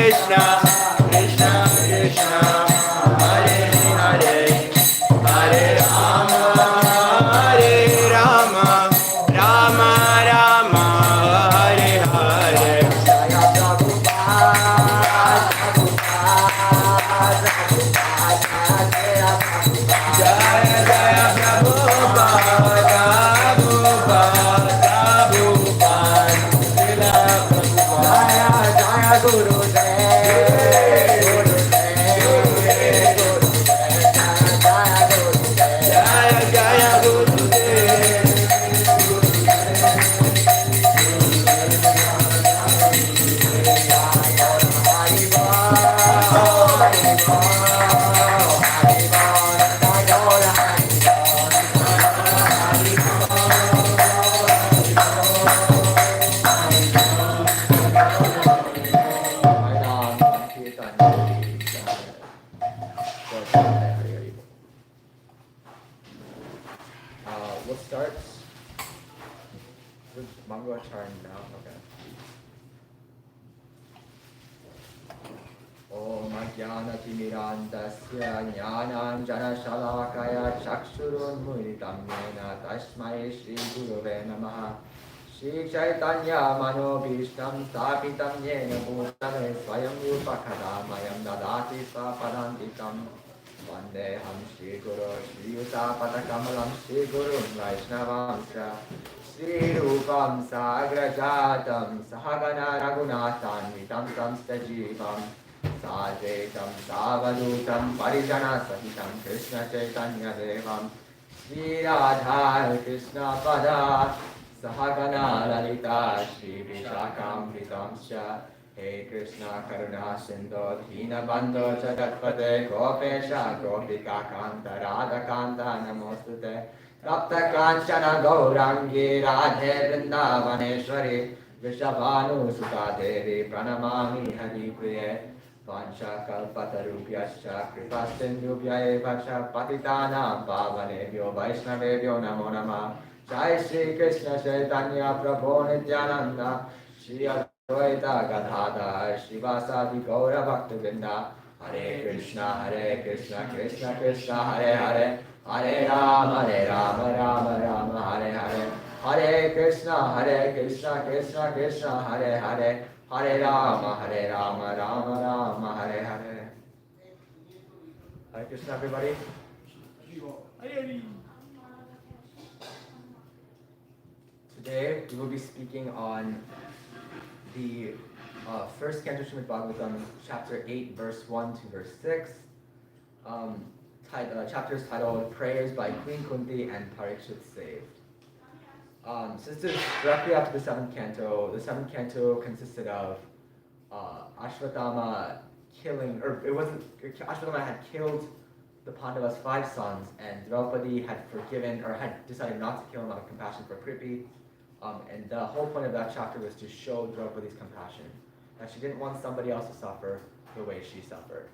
Krishna, Krishna Krishna, Hare Hare, Hare Rama, Hare Rama, Rama Rama, Hare Hare. Jaya Prabhupada, Jaya Jaya Prabhupada, Prabhupada, Srila Prabhupada, Jaya Guru Jaya Jaya Guru We'll start with Mango Charan now. Okay. Om Ajnana Timirandasya Jnananjana Shalakaya Chakshurunmilitam Yena Tasmai Shri Gurave Namaha Shri Chaitanya Manobhishtam Sthapitam Yena Bhutale Swayam Rupakadamayam Dadati Swapadantikam Vandeham Shri Guru Shri Utapatakamalam Shri Guru Vaishnavamsha Shri Rupam Sagrajatam Sahagana Raghunathanvitam Samstajivam Sajetam Savadutam Parijana Sahitam Krishna Chaitanya Devam Shri Radha Krishna Pada Sahagana Lalita Shri Vishakam Vitamsha He Krishna Karuna Sindho Dina Bandho Jagatpate Gopesha Gopika Kanta Radha Kanta Namostute Rapta Kanchana Gaurangi Radhe Vrindavaneshwari Vishabhanu Sutta Devi Pranamami Hari Priye Vansha Kalpatarubhyascha Kripasindubhya Evacha Patitanam Pavanebhyo Vaishnavebhyo Namo Namah Jai Shri Krishna Chaitanya Prabhu Nityananda Shri Advaita Gadadhar Shivasadi Gaura Bhaktivinoda Hare Krishna Krishna Krishna Hare Hare Hare Rama Rama Rama Hare Hare Hare Krishna Krishna Krishna Hare Hare Hare Rama Rama Rama Hare Hare. Hare Krishna, everybody. Today we will be speaking on the first canto of Srimad Bhagavatam, chapter 8, verse 1 to verse 6. Chapter is titled Prayers by Queen Kunti and Parikshit Saved. Since this is directly after the seventh canto consisted of Ashwatthama killing, or it wasn't, Ashwatthama had killed the Pandavas' 5 sons, and Draupadi had forgiven, or had decided not to kill him out of compassion for Prithvi. And the whole point of that chapter was to show Draupadi's compassion, that she didn't want somebody else to suffer the way she suffered.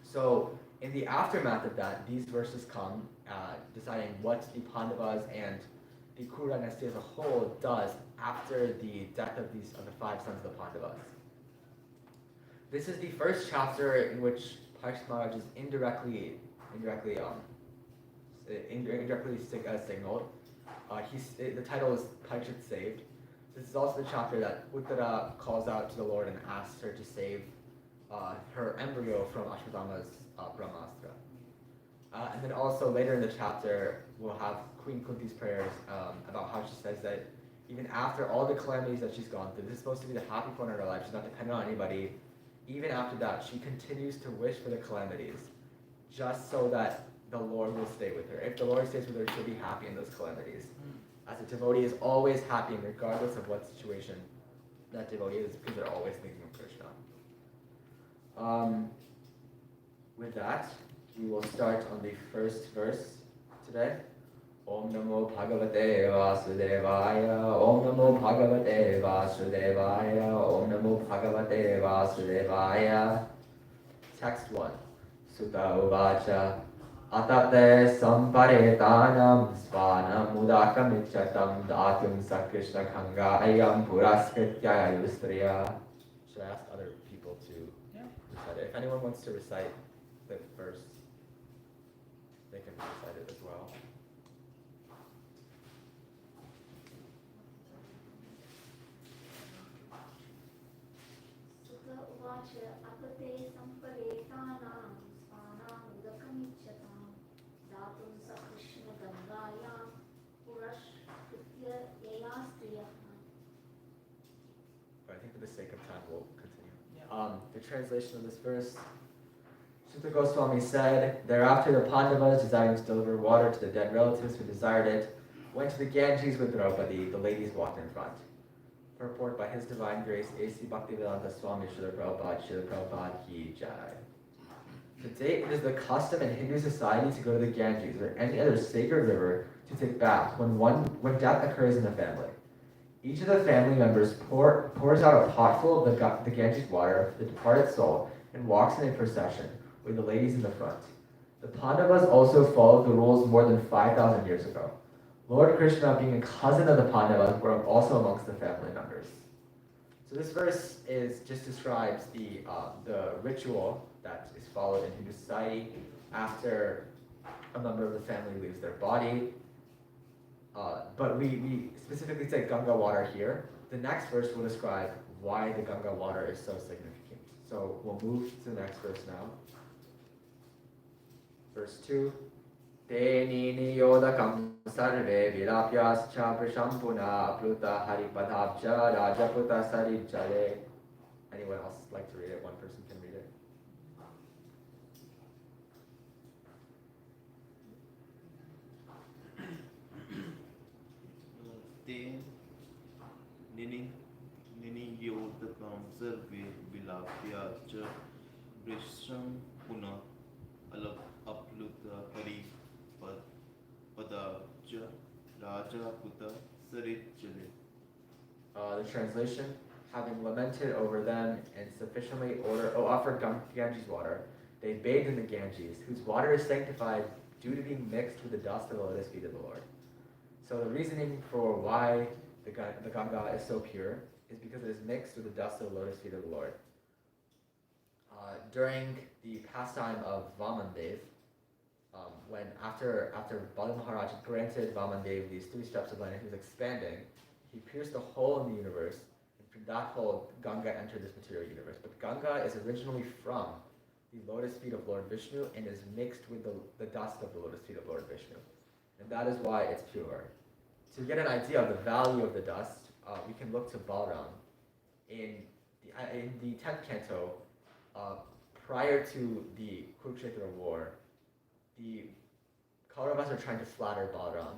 So in the aftermath of that, these verses come deciding what the Pandavas and the Kuru dynasty as a whole does after the death of the 5 sons of the Pandavas. This is the first chapter in which Parikshit Maharaj is indirectly signaled. The title is Parikshit Saved. This is also the chapter that Uttara calls out to the Lord and asks her to save her embryo from Ashwatthama's Brahmastra. And then also later in the chapter, we'll have Queen Kunti's prayers about how she says that even after all the calamities that she's gone through, this is supposed to be the happy point in her life. She's not dependent on anybody. Even after that, she continues to wish for the calamities, just so that the Lord will stay with her. If the Lord stays with her, she'll be happy in those calamities. As a devotee is always happy, regardless of what situation that devotee is, because they're always thinking of Krishna. With that, we will start on the first verse today. Om Namo Bhagavate Vasudevaya, Om Namo Bhagavate Vasudevaya, Om Namo Bhagavate Vasudevaya. Text 1. Sutta Uvacha Atate Samparetanam Svanam Udakamichatam Datum Sakrishna Kanga Ayam Puraskritya Yustriya. Should I ask other people to if anyone wants to recite the verse, they can recite it as well. But I think for the sake of time, we'll continue. The translation of this verse. Sutta Goswami said, thereafter the Pandavas, desiring to deliver water to the dead relatives who desired it, went to the Ganges with Draupadi. The ladies walked in front. Purport by His Divine Grace, A.C. Bhaktivedanta Swami Srila Prabhupada Ki Jai. Today, it is the custom in Hindu society to go to the Ganges or any other sacred river to take baths when death occurs in the family. Each of the family members pours out a pot full of the Ganges water for the departed soul and walks in a procession, with the ladies in the front. The Pandavas also followed the rules more than 5,000 years ago. Lord Krishna, being a cousin of the Pandavas, were also amongst the family members. So this verse just describes the ritual that is followed in Hindu society after a member of the family leaves their body. But we specifically say Ganga water here. The next verse will describe why the Ganga water is so significant. So we'll move to the next verse now. Verse 2. Te niyodakam sarve virapyascha prishampuna apluta haripadabja rajaputa sarijale. Anyone else like to read it? One person can read it. Te niyodakam sarve virapyascha prishampuna apluta haripadabja rajaputa sarijale. The translation, having lamented over them and sufficiently offered Ganges water, they bathed in the Ganges, whose water is sanctified due to being mixed with the dust of the lotus feet of the Lord. So the reasoning for why the Ganga is so pure is because it is mixed with the dust of the lotus feet of the Lord. During the pastime of Vamandev, when after Bali Maharaj had granted Vamandev these 3 steps of land and he was expanding, he pierced a hole in the universe, and from that hole, Ganga entered this material universe. But Ganga is originally from the lotus feet of Lord Vishnu and is mixed with the dust of the lotus feet of Lord Vishnu. And that is why it's pure. To get an idea of the value of the dust, we can look to Balram. In the 10th canto, prior to the Kurukshetra war, the Kauravas are trying to flatter Balram.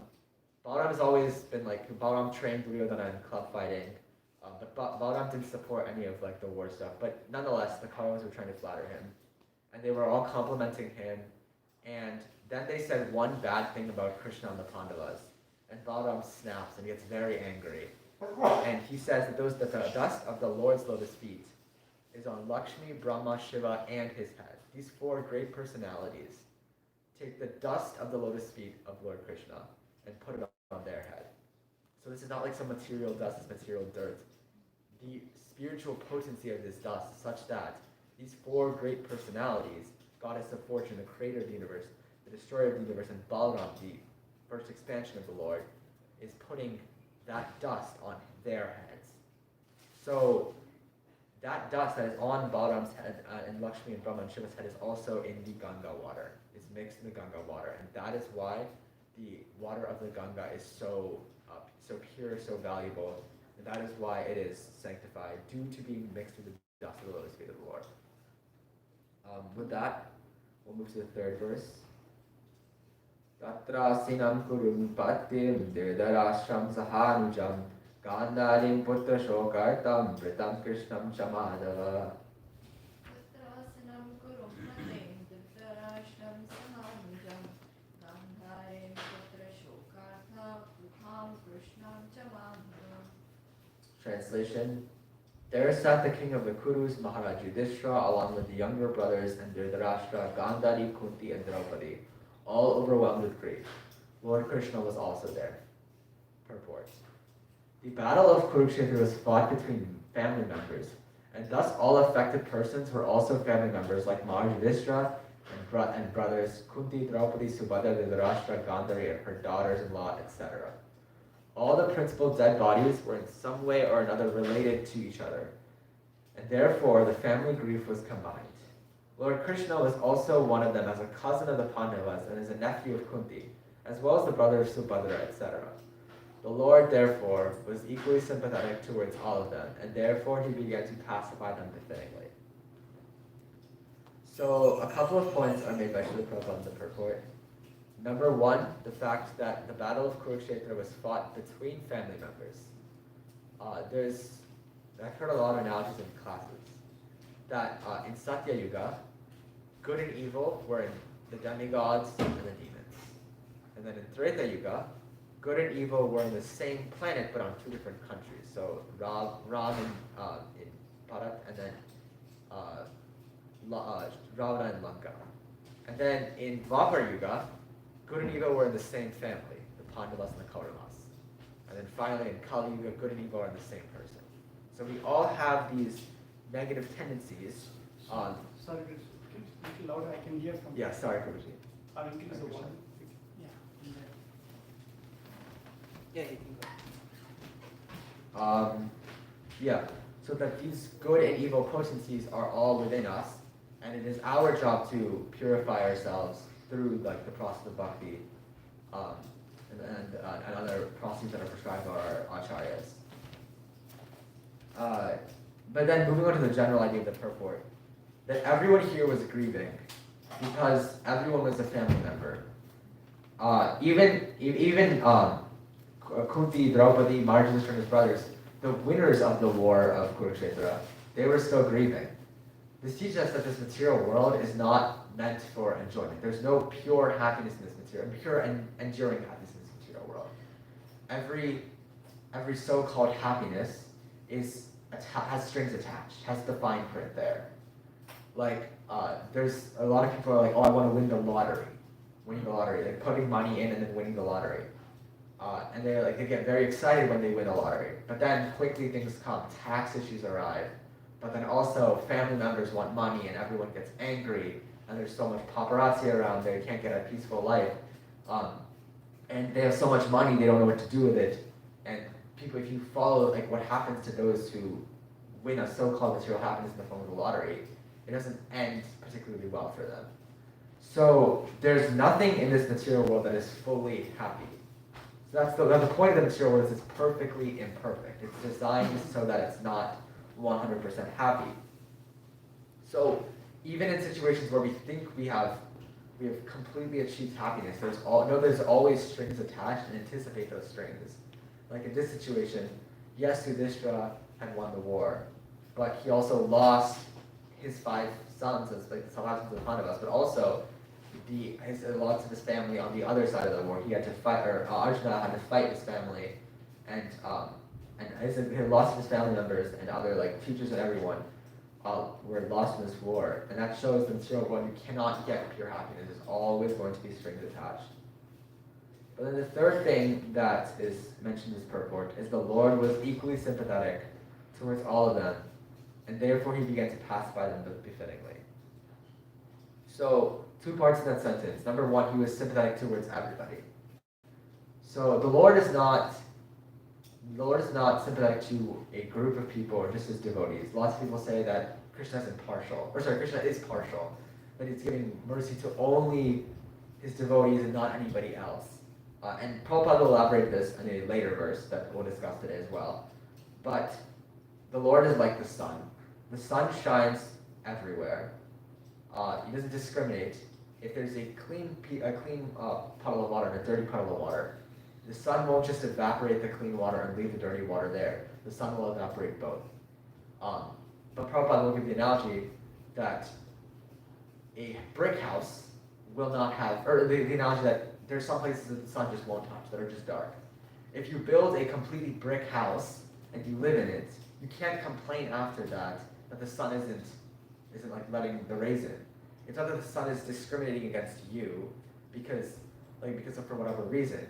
Balram has always been Balram trained Duryodhana in club fighting, but Balram didn't support any of the war stuff. But nonetheless, the Kauravas were trying to flatter him, and they were all complimenting him. And then they said one bad thing about Krishna and the Pandavas, and Balram snaps and gets very angry. And he says that the dust of the Lord's lotus feet is on Lakshmi, Brahma, Shiva, and his head. These 4 great personalities take the dust of the lotus feet of Lord Krishna and put it on their head. So this is not like some material dust, it's material dirt. The spiritual potency of this dust is such that these 4 great personalities, Goddess of Fortune, the creator of the universe, the destroyer of the universe, and Balram, the first expansion of the Lord, is putting that dust on their heads. So that dust that is on Balram's head and Lakshmi and Brahma and Shiva's head is also in the Ganga water. It's mixed in the Ganga water, and that is why the water of the Ganga is so pure, so valuable, and that is why it is sanctified due to being mixed with the dust of the lotus feet of the Lord. With that, we'll move to the 3rd verse. Tatrasinam kurum patim dirdarashram sahanujam Gandharim putra shokartam vritam krishnam chamadava. Translation. There sat the king of the Kurus, Maharaj Yudhishthira, along with the younger brothers and Dhritarashtra, Gandhari, Kunti, and Draupadi, all overwhelmed with grief. Lord Krishna was also there. Purport. The battle of Kurukshetra was fought between family members, And thus all affected persons were also family members like Mara Yudhishthira and brothers Kunti, Draupadi, Subhadra, Dhritarashtra, Gandhari, and her daughters-in-law, etc. All the principal dead bodies were in some way or another related to each other, and therefore the family grief was combined. Lord Krishna was also one of them as a cousin of the Pandavas and as a nephew of Kunti, as well as the brother of Subhadra, etc. The Lord, therefore, was equally sympathetic towards all of them, and therefore he began to pacify them befittingly. So a couple of points are made by Srila Prabhupada in the purport. Number one, the fact that the Battle of Kurukshetra was fought between family members. I've heard a lot of analogies in classes, that in Satya Yuga, good and evil were in the demigods and the demons. And then in Treta Yuga, good and evil were in the same planet but on two different countries. So Ram in Bharat, and then Ravana and Lanka. And then in Dwapar Yuga, good and evil were in the same family, the Pandavas and the Kauravas. And then finally in Kali Yuga, good and evil are in the same person. So we all have these negative tendencies. Sorry, can you speak louder? I can hear from you. Yeah, sorry, Prabhuji. I'll increase the volume. Yeah, you can go. Yeah, so that these good and evil potencies are all within us, and it is our job to purify ourselves through like the process of bhakti, and other processes that are prescribed by our acharyas. But then moving on to the general idea of the purport, that everyone here was grieving because everyone was a family member. Even Kunti, Draupadi, Marjana and his brothers, the winners of the war of Kurukshetra, they were still grieving. This teaches us that this material world is not meant for enjoyment. There's no pure happiness in this material, pure and enduring happiness in this material world. Every so-called happiness has strings attached, has the fine print there. Like, there's a lot of people are like, oh, I want to win the lottery. Winning the lottery, like putting money in and then winning the lottery. And they get very excited when they win the lottery. But then quickly things come, tax issues arrive. But then also family members want money and everyone gets angry and there's so much paparazzi around, they can't get a peaceful life. And they have so much money, they don't know what to do with it. And people, if you follow like what happens to those who win a so-called material happiness in the form of the lottery, it doesn't end particularly well for them. So there's nothing in this material world that is fully happy. So that's the point of the material world is it's perfectly imperfect. It's designed so that it's not 100% happy. So even in situations where we think we have completely achieved happiness, there's always strings attached, and anticipate those strings. Like in this situation, yes, Yudhishthira had won the war, but he also lost his 5 sons as like the survivors of the Pandavas, but also lots of his family on the other side of the war. He had to fight, or Arjuna had to fight his family, and he lost his family members and other like teachers and everyone were lost in this war. And that shows the material world, you cannot get pure happiness. There's always going to be strings attached. But then the third thing that is mentioned in this purport is the Lord was equally sympathetic towards all of them, and therefore he began to pacify them befittingly. So 2 parts in that sentence. Number 1, he was sympathetic towards everybody. So the Lord is not sympathetic to a group of people or just his devotees. Lots of people say that Krishna is partial, that he's giving mercy to only his devotees and not anybody else. And Prabhupada will elaborate this in a later verse that we'll discuss today as well. But the Lord is like the sun. The sun shines everywhere. He doesn't discriminate. If there's a clean puddle of water and a dirty puddle of water, the sun won't just evaporate the clean water and leave the dirty water there. The sun will evaporate both. But Prabhupada will give the analogy that a brick house will not have, or the analogy that there's some places that the sun just won't touch, that are just dark. If you build a completely brick house and you live in it, you can't complain after that the sun isn't like letting the rays in. It's not that the sun is discriminating against you because of for whatever reason.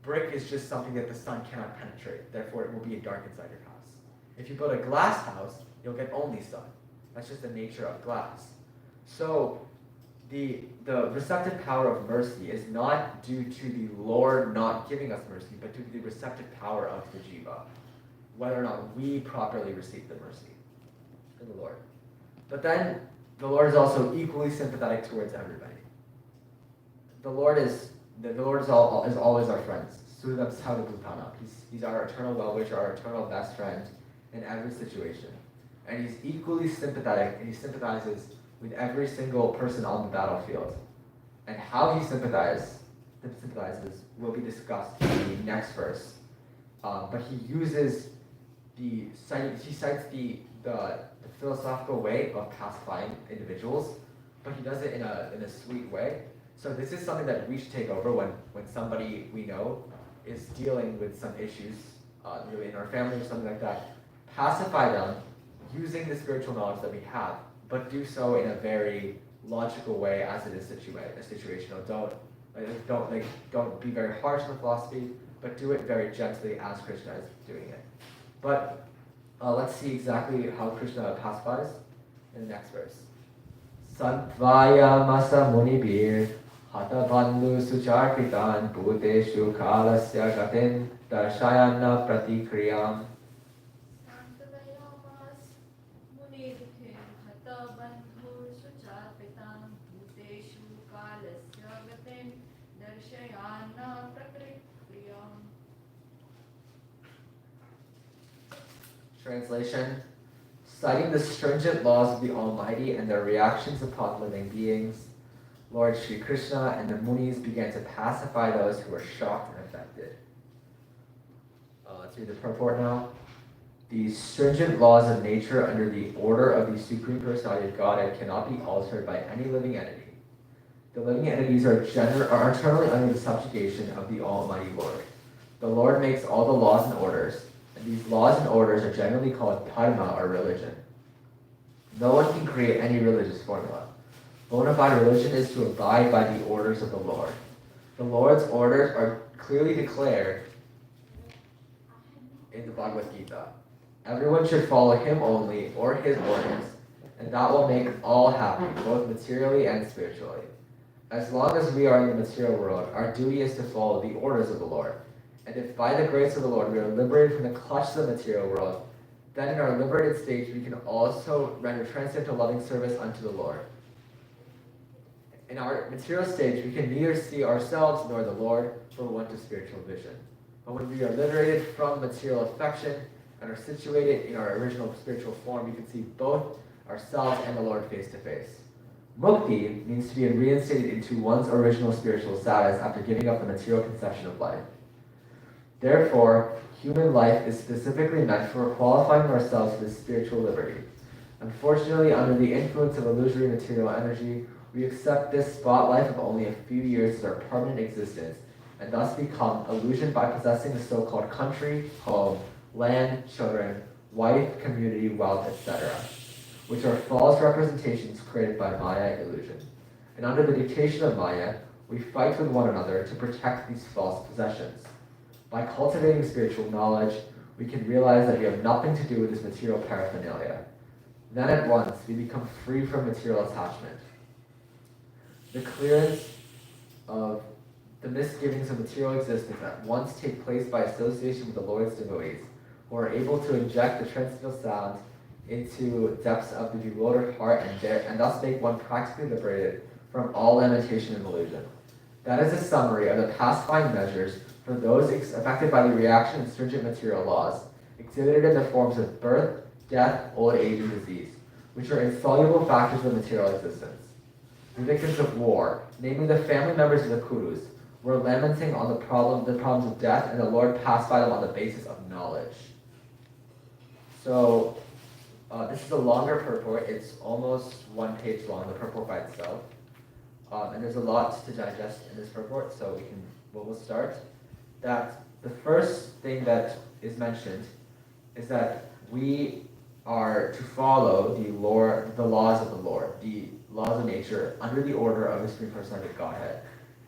Brick is just something that the sun cannot penetrate, therefore it will be dark inside your house. If you build a glass house, you'll get only sun. That's just the nature of glass. So the receptive power of mercy is not due to the Lord not giving us mercy, but due to the receptive power of the jiva, whether or not we properly receive the mercy from the Lord. But then the Lord is also equally sympathetic towards everybody. The Lord is always our friend. He's our eternal well-wisher, our eternal best friend in every situation. And he's equally sympathetic, and he sympathizes with every single person on the battlefield. And how he sympathizes will be discussed in the next verse. But he cites the philosophical way of pacifying individuals, but he does it in a sweet way. So this is something that we should take over when somebody we know is dealing with some issues in our family or something like that. Pacify them using the spiritual knowledge that we have, but do so in a very logical way as it is situational. Don't be very harsh in the philosophy, but do it very gently as Krishna is doing it. But let's see exactly how Krishna pacifies in the next verse. Sadvaya masa munibir hata bandhu sucharpitan bhuteshu kalasya gatin darshayana pratikriyam. Translation: citing the stringent laws of the Almighty and their reactions upon living beings, Lord Sri Krishna and the Munis began to pacify those who were shocked and affected. Let's read the purport now. These stringent laws of nature under the order of the Supreme Personality of Godhead cannot be altered by any living entity. The living entities are eternally under the subjugation of the Almighty Lord. The Lord makes all the laws and orders. These laws and orders are generally called dharma or religion. No one can create any religious formula. Bona fide religion is to abide by the orders of the Lord. The Lord's orders are clearly declared in the Bhagavad Gita. Everyone should follow him only or his orders, and that will make all happy, both materially and spiritually. As long as we are in the material world, our duty is to follow the orders of the Lord. And if by the grace of the Lord we are liberated from the clutches of the material world, then in our liberated stage we can also render transcendental loving service unto the Lord. In our material stage we can neither see ourselves nor the Lord for want of spiritual vision. But when we are liberated from material affection and are situated in our original spiritual form, we can see both ourselves and the Lord face to face. Mukti means to be reinstated into one's original spiritual status after giving up the material conception of life. Therefore, human life is specifically meant for qualifying ourselves for this spiritual liberty. Unfortunately, under the influence of illusory material energy, we accept this spot life of only a few years as our permanent existence, and thus become illusioned by possessing the so-called country, home, land, children, wife, community, wealth, etc., which are false representations created by Maya illusion. And under the dictation of Maya, we fight with one another to protect these false possessions. By cultivating spiritual knowledge, we can realize that we have nothing to do with this material paraphernalia. Then at once, we become free from material attachment. The clearance of the misgivings of material existence at once take place by association with the Lord's devotees, who are able to inject the transcendental sound into depths of the bewildered heart and thus make one practically liberated from all lamentation and illusion. That is a summary of the pacifying measures for those affected by the reaction of stringent material laws, exhibited in the forms of birth, death, old age, and disease, which are insoluble factors of material existence. The victims of war, namely the family members of the Kurus, were lamenting on the problems of death, and the Lord pacified them on the basis of knowledge. So, this is a longer purport. It's almost 1 page long, the purport by itself. And there's a lot to digest in this purport, so we'll start. That the first thing that is mentioned is that we are to follow the laws of the Lord, the laws of nature, under the order of the Supreme Personality of Godhead.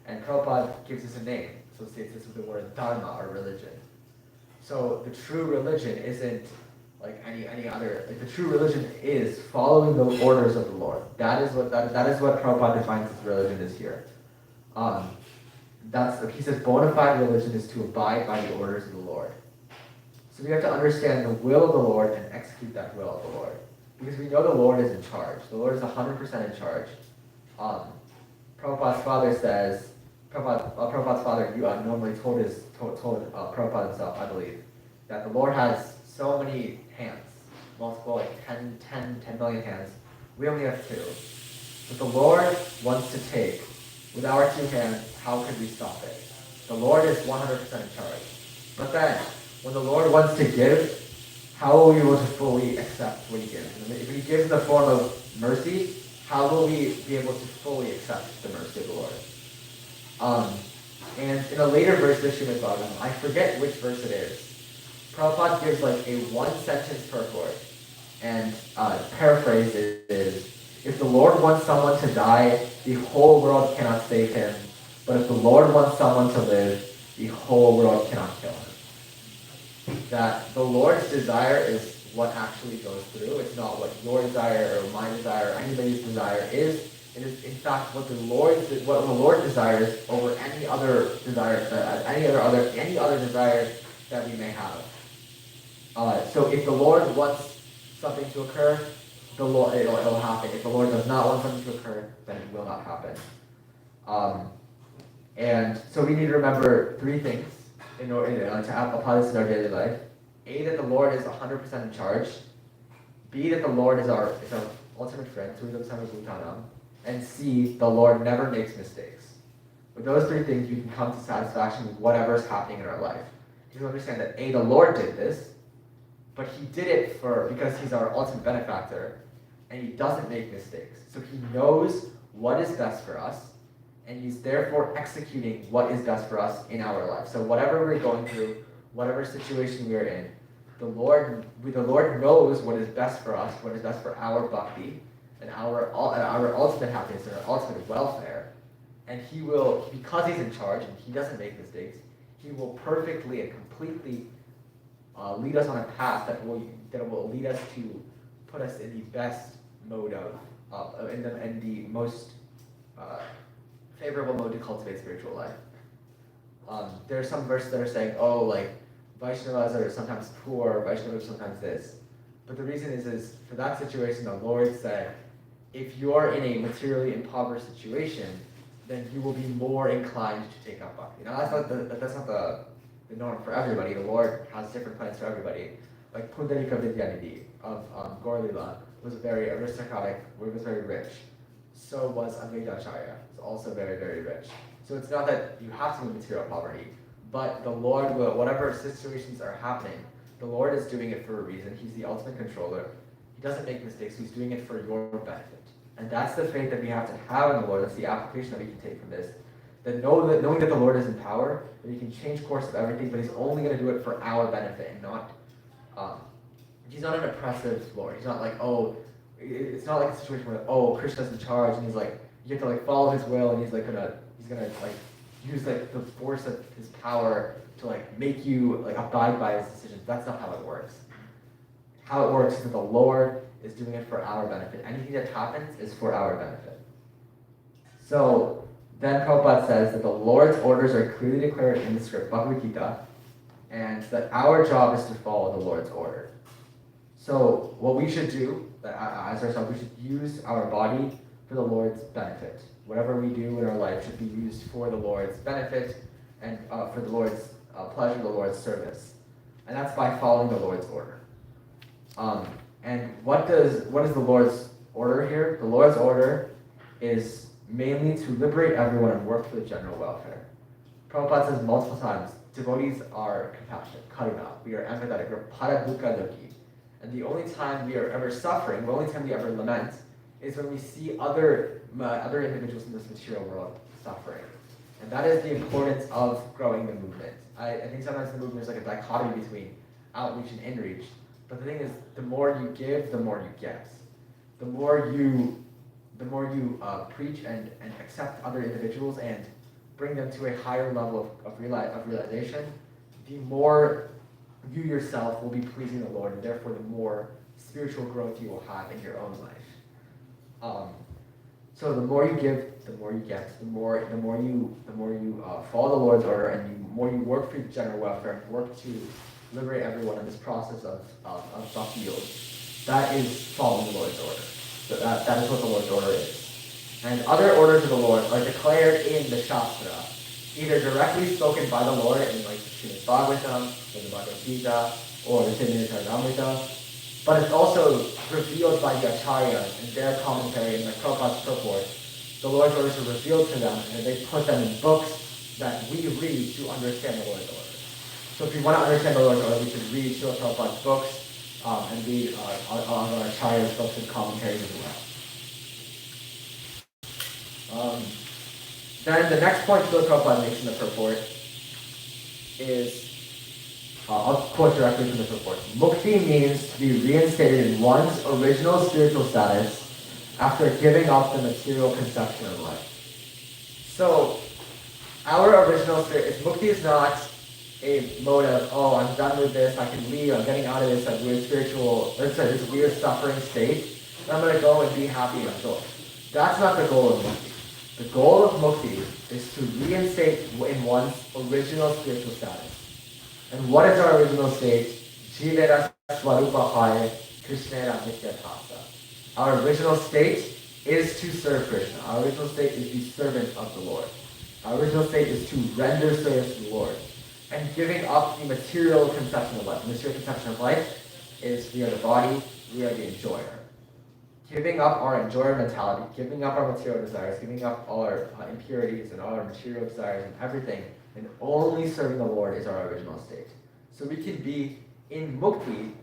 And Prabhupada gives us a name, associates this with the word dharma, or religion. So the true religion isn't like any other. Like the true religion is following the orders of the Lord. That is what Prabhupada defines as religion is here. He says bona fide religion is to abide by the orders of the Lord. So we have to understand the will of the Lord and execute that will of the Lord. Because we know the Lord is in charge. The Lord is 100% in charge. Prabhupada's father says, Prabhupada's father normally told Prabhupada himself, I believe, that the Lord has so many hands, multiple, like 10 million hands. We only have 2. But the Lord wants to take, with our 2 hands, how could we stop it? The Lord is 100% in charge. But then, when the Lord wants to give, how will we be able to fully accept what he gives? If he gives in the form of mercy, how will we be able to fully accept the mercy of the Lord? And in a later verse of the Srimad Bhagavatam, I forget which verse it is, Prabhupada gives like a 1-sentence purport, and paraphrase is, if the Lord wants someone to die, the whole world cannot save him, but if the Lord wants someone to live, the whole world cannot kill him. That the Lord's desire is what actually goes through. It's not what your desire or my desire or anybody's desire is. It is in fact what the Lord desires over any other desire, any other desire that we may have. So if the Lord wants something to occur, it'll happen. If the Lord does not want something to occur, then it will not happen. And so we need to remember 3 things in order to apply this in our daily life. A, that the Lord is 100% in charge. B, that the Lord is our ultimate friend, and C, the Lord never makes mistakes. With those 3 things, we can come to satisfaction with whatever is happening in our life. You can understand that A, the Lord did this, but he did it because he's our ultimate benefactor, and he doesn't make mistakes. So he knows what is best for us, and he's therefore executing what is best for us in our life. So whatever we're going through, whatever situation we're in, the Lord knows what is best for us, what is best for our bhakti, and our ultimate happiness and our ultimate welfare. And he will, because he's in charge and he doesn't make mistakes, he will perfectly and completely lead us on a path that will lead us to put us in the best mode in the most favorable mode to cultivate spiritual life. There are some verses that are saying, Vaishnavas are sometimes poor, Vaishnavas are sometimes this. But the reason is for that situation, the Lord said, if you're in a materially impoverished situation, then you will be more inclined to take up bhakti. Now that's not the norm for everybody. The Lord has different plans for everybody. Like Pundarika Vidyanidhi of Gaur-lila was very aristocratic, was very rich. So was Advaitacharya, was also very, very rich. So it's not that you have to be in material poverty, but the Lord will, whatever situations are happening, the Lord is doing it for a reason. He's the ultimate controller. He doesn't make mistakes. He's doing it for your benefit. And that's the faith that we have to have in the Lord. That's the application that we can take from this. Knowing that the Lord is in power, that he can change course of everything, but he's only going to do it for our benefit and not, he's not an oppressive Lord. He's not like, it's not like a situation where, Krishna's in charge and he's like, you have to like follow his will and he's gonna like use like the force of his power to like make you like abide by his decisions. That's not how it works. How it works is that the Lord is doing it for our benefit. Anything that happens is for our benefit. So then Prabhupada says that the Lord's orders are clearly declared in the script, Bhagavad Gita, and that our job is to follow the Lord's order. So what we should do, as ourselves, we should use our body for the Lord's benefit. Whatever we do in our life should be used for the Lord's benefit and for the Lord's pleasure, the Lord's service. And that's by following the Lord's order. And what is the Lord's order here? The Lord's order is mainly to liberate everyone and work for the general welfare. Prabhupada says multiple times, devotees are compassionate, karuna. We are empathetic, we're paradukka loki. And the only time we are ever suffering, the only time we ever lament, is when we see other individuals in this material world suffering. And that is the importance of growing the movement. I think sometimes the movement is like a dichotomy between outreach and inreach. But the thing is, the more you give, the more you get. The more you preach and accept other individuals and bring them to a higher level of realization, the more you yourself will be pleasing the Lord, and therefore the more spiritual growth you will have in your own life. So the more you give, the more you get. The more you follow the Lord's order, and the more you work for general welfare and work to liberate everyone in this process of bhakti yoga. That is following the Lord's order. So that is what the Lord's order is. And other orders of the Lord are declared in the Shastra, either directly spoken by the Lord in like Srimad Bhagavatam, or the Bhagavad Gita, or the Charitamrita, but it's also revealed by the Acharyas in their commentary and the Prabhupada's purport. The Lord's orders are revealed to them, and they put them in books that we read to understand the Lord's order. So if we want to understand the Lord's order, we should read Srila Prabhupada's books and read our Acharyas' books and commentaries as well. Then the next point Srila Prabhupada makes in the purport is, I'll quote directly from the purport. Mukti means to be reinstated in one's original spiritual status after giving up the material conception of life. So, our original spirit, mukti is not a mode of, oh, I'm done with this, I can leave, I'm getting out of this this weird suffering state, and I'm going to go and be happy and joy. That's not the goal of mukti. The goal of mukti is to reinstate in one's original spiritual status. And what is our original state? Jivera Swarupa Hare Krishna Nityatasa. Our original state is to serve Krishna. Our original state is the servant of the Lord. Our original state is to render service to the Lord. And giving up the material conception of life. The material conception of life is we are the body, we are the enjoyer. Giving up our enjoyer mentality, giving up our material desires, giving up all our impurities and all our material desires and everything, and only serving the Lord is our original state. So we can be in mukti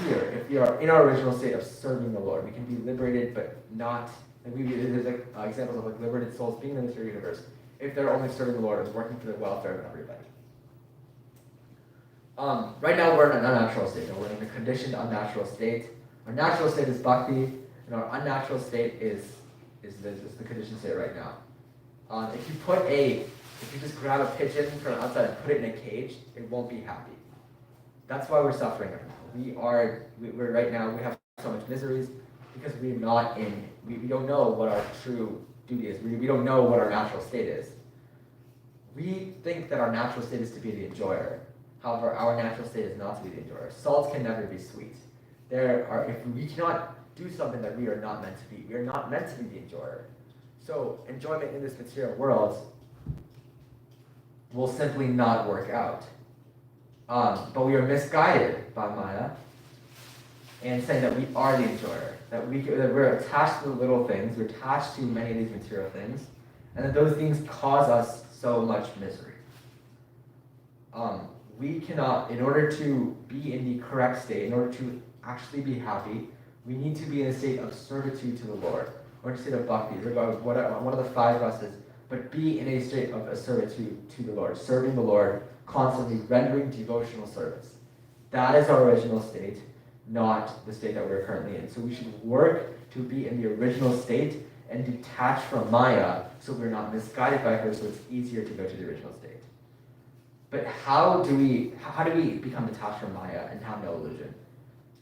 here if we are in our original state of serving the Lord. We can be liberated, but not. There's examples of like liberated souls being in the material universe if they're only serving the Lord and working for the welfare of everybody. Right now we're in an unnatural state. We're in a conditioned unnatural state. Our natural state is bhakti, and our unnatural state is the conditioned state right now. If you just grab a pigeon from outside and put it in a cage, it won't be happy. That's why we're suffering right now. We're right now, we have so much miseries because we don't know what our true duty is. We don't know what our natural state is. We think that our natural state is to be the enjoyer. However, our natural state is not to be the enjoyer. Salt can never be sweet. If we cannot do something that we are not meant to be, we are not meant to be the enjoyer. So enjoyment in this material world will simply not work out. But we are misguided by Maya and saying that we are the enjoyer, that we're attached to the little things, we're attached to many of these material things, and that those things cause us so much misery. We cannot, in order to be in the correct state, in order to actually be happy, we need to be in a state of servitude to the Lord, or in a state of bhakti, one of the 5 rases, but be in a state of servitude to the Lord, serving the Lord, constantly rendering devotional service. That is our original state, not the state that we're currently in. So we should work to be in the original state and detach from Maya so we're not misguided by her, so it's easier to go to the original state. But how do we become detached from Maya and have no illusion?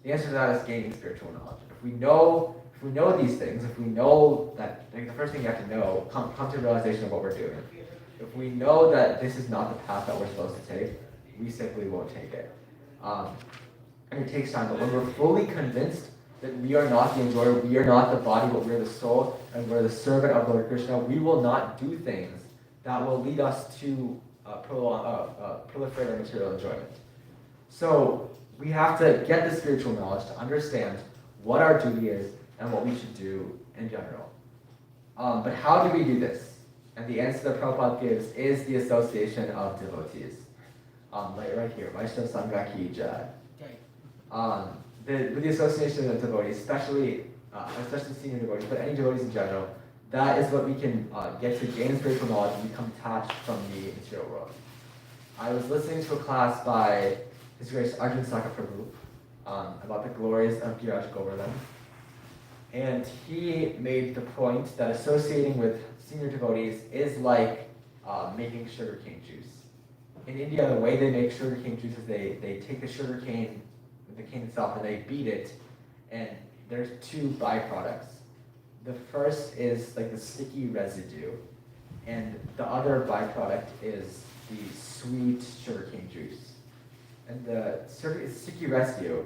The answer to that is gaining spiritual knowledge. If we know these things, if we know that, like, the first thing you have to know, come to a realization of what we're doing. If we know that this is not the path that we're supposed to take, we simply won't take it. And it takes time, but when we're fully convinced that we are not the enjoyer, we are not the body, but we're the soul, and we're the servant of Lord Krishna, we will not do things that will lead us to proliferate our material enjoyment. So we have to get the spiritual knowledge to understand what our duty is and what we should do in general. But how do we do this? And the answer that Prabhupada gives is the association of devotees. Like right here, Vaishnava Sangha Ki Jai. With the association of devotees, especially senior devotees, but any devotees in general, that is what we can get to gain spiritual knowledge and become detached from the material world. I was listening to a class by His Grace Arjun Saka Prabhu about the glories of Giraj Govardhan. And he made the point that associating with senior devotees is like making sugarcane juice. in India, the way they make sugarcane juice is they take the sugarcane, the cane itself, and they beat it. And there's two byproducts. The first is like the sticky residue, and the other byproduct is the sweet sugarcane juice. And the sticky residue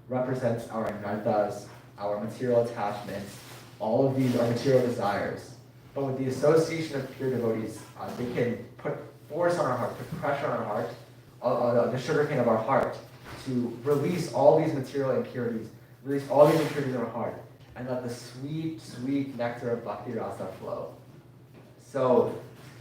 represents our anarthas, our material attachments. All of these are material desires. But with the association of pure devotees, they can put force on our heart, put pressure on our heart, on the sugarcane of our heart, to release all these material impurities, release all these impurities in our heart, and let the sweet, sweet nectar of bhakti rasa flow. So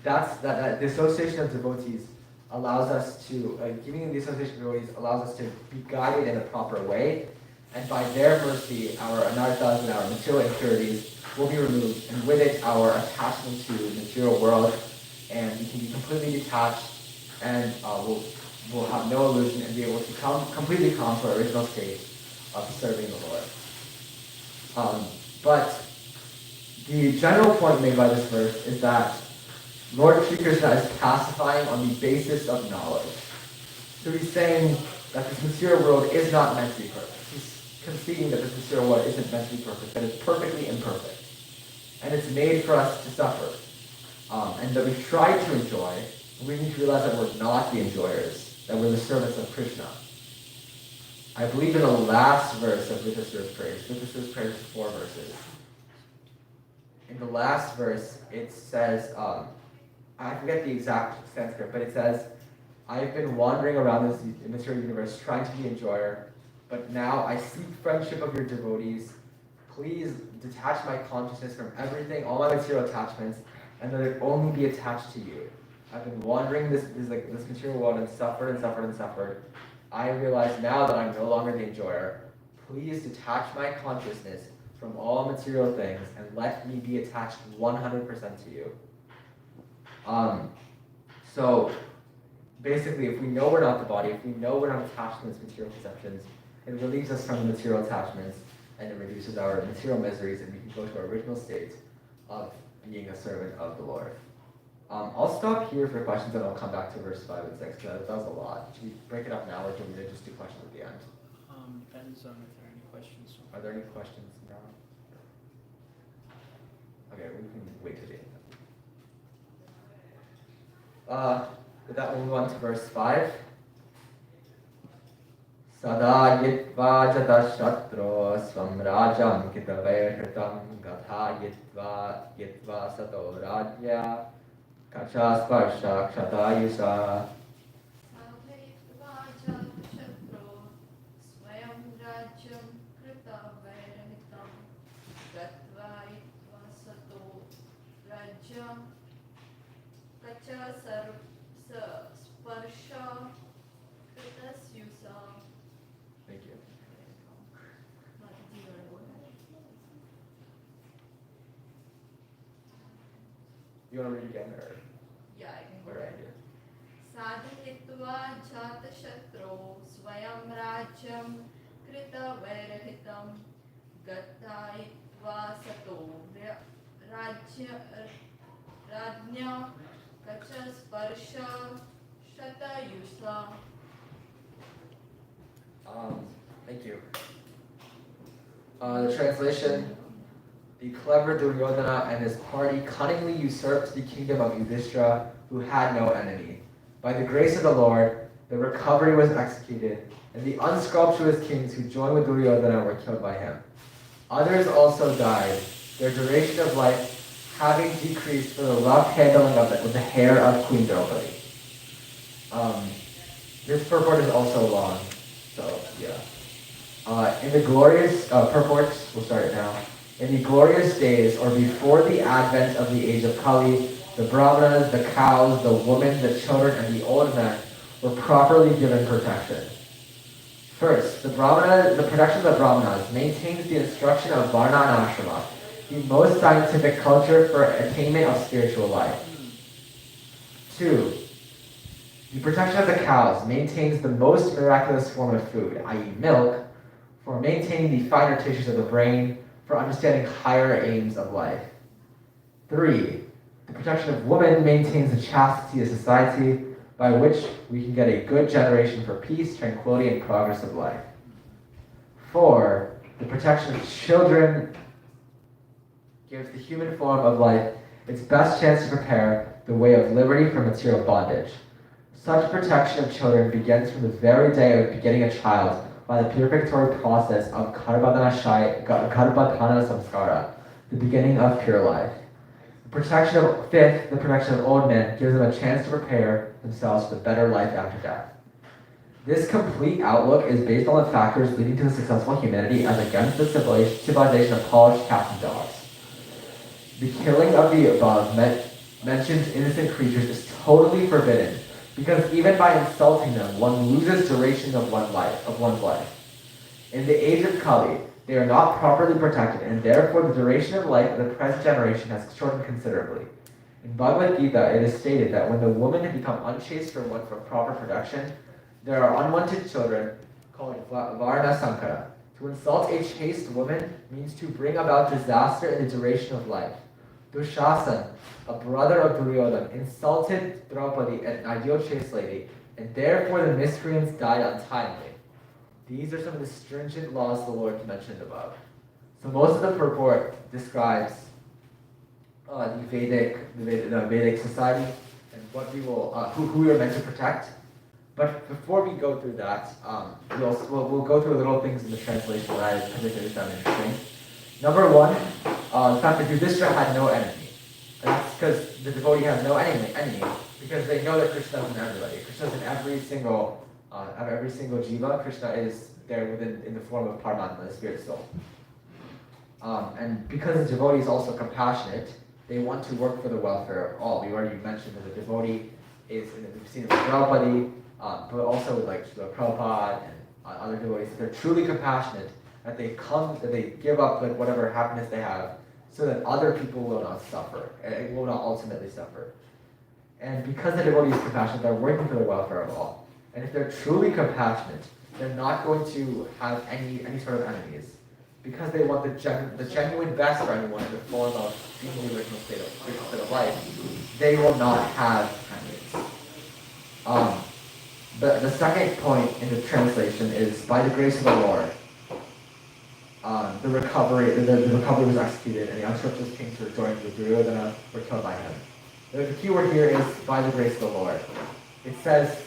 that's the association of devotees allows us to, giving the association of devotees allows us to be guided in a proper way, and by their mercy, our anarthas and our material impurities will be removed, and with it, our attachment to the material world, and we can be completely detached, and we'll have no illusion, and be able to completely come to our original state of serving the Lord. But the general point made by this verse is that Lord Sri Krishna is pacifying on the basis of knowledge. So he's saying that this material world is not meant to be perfect. He's conceding that this material world isn't meant to be perfect, that it's perfectly imperfect. And it's made for us to suffer. And that we try to enjoy, we need to realize that we're not the enjoyers, that we're the servants of Krishna. I believe in the last verse of Vitasura's Praise. Vitasura's Praise is 4 verses. In the last verse, it says, I forget the exact Sanskrit, but it says, I've been wandering around this material universe trying to be an enjoyer, but now I seek friendship of your devotees. Please detach my consciousness from everything, all my material attachments, and let it only be attached to you. I've been wandering this material world and suffered and suffered and suffered. I realize now that I'm no longer the enjoyer. Please detach my consciousness from all material things and let me be attached 100% to you. So basically, if we know we're not the body, if we know we're not attached to these material perceptions, it relieves us from the material attachments, and it reduces our material miseries, and we can go to our original state of being a servant of the Lord. I'll stop here for questions, and I'll come back to verse 5 and 6, because that was a lot. Should we break it up now, or do we just do questions at the end? Depends on if there are any questions. Are there any questions now? Okay, we can wait till the end. With that, we'll move on to verse 5. Sada yitva jata shatro svam rajam kitavayritam gatha yitva sato rajya kacha sparsha kshatayusa. Thank you. You want to read again, or? Yeah, I can go All right, ahead. yeah. Sadhitva jata shatro swayam rajyam krita vairahitam gattaitva sato rajnya kacha sparsha shatayusa. Thank you. The translation: the clever Duryodhana and his party cunningly usurped the kingdom of Yudhishthira, who had no enemy. By the grace of the Lord, the recovery was executed, and the unscrupulous kings who joined with Duryodhana were killed by him. Others also died, their duration of life having decreased for the rough handling of the hair of Queen Draupadi. This purport is also long, so yeah. In the glorious purports, we'll start it now. In the glorious days, or before the advent of the age of Kali, the brahmanas, the cows, the women, the children, and the old men were properly given protection. First, the protection of the brahmanas maintains the instruction of varna and ashrama, the most scientific culture for attainment of spiritual life. 2. The protection of the cows maintains the most miraculous form of food, i.e. milk, for maintaining the finer tissues of the brain, for understanding higher aims of life. 3. The protection of women maintains the chastity of society, by which we can get a good generation for peace, tranquility, and progress of life. 4. The protection of children gives the human form of life its best chance to prepare the way of liberty from material bondage. Such protection of children begins from the very day of begetting a child by the purificatory process of Garbhadhana Samskara, the beginning of pure life. Fifth, the protection of old men gives them a chance to prepare themselves for the better life after death. This complete outlook is based on the factors leading to the successful humanity as against the civilization of polished cats and dogs. The killing of the above mentioned innocent creatures is totally forbidden, because even by insulting them, one loses duration of one's life. In the age of Kali, they are not properly protected, and therefore the duration of life of the present generation has shortened considerably. In Bhagavad Gita, it is stated that when the woman had become unchaste for proper production, there are unwanted children called Varna Sankara. To insult a chaste woman means to bring about disaster in the duration of life. Dushasan, a brother of Duryodhana, insulted Draupadi, an ideal chaste lady, and therefore the miscreants died untimely. These are some of the stringent laws the Lord mentioned above. So most of the purport describes the Vedic society and what we will, who we are meant to protect. But before we go through that, we'll go through little things in the translation that I particularly found interesting. Number one, the fact that Yudhishthira had no enemy. And that's because the devotee has no enemy, because they know that Krishna is in everybody. Krishna is in every single jiva. Krishna is there in the form of Paramatma, the spirit soul. And because the devotee is also compassionate, they want to work for the welfare of all. We already mentioned that the devotee is, we've seen it with Draupadi, but also with like Srila Prabhupada and other devotees. They're truly compassionate, that they give up like whatever happiness they have, so that other people will not suffer, and will not ultimately suffer. And because the devotee is compassionate, they're working for the welfare of all. And if they're truly compassionate, they're not going to have any sort of enemies, because they want the genuine best for anyone in the form of being the original state of life. They will not have enemies. The second point in the translation is, by the grace of the Lord, the recovery was executed, and the unscriptures came to rejoin the Duryodhana were killed by him. The key word here is by the grace of the Lord. It says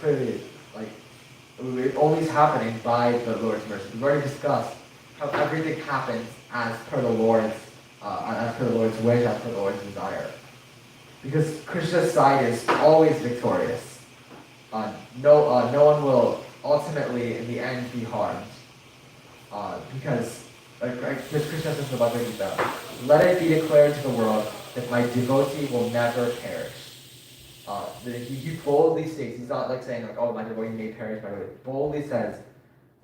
clearly, like, it always happening by the Lord's mercy. We've already discussed how everything happens as per the Lord's wish, as per the Lord's desire. Because Krishna's side is always victorious. No one will ultimately, in the end, be harmed. Because Krishna says in the Bhagavad Gita, let it be declared to the world that my devotee will never perish. He boldly states, he's not like saying like, oh, my devotee may perish, my devotee. Boldly says,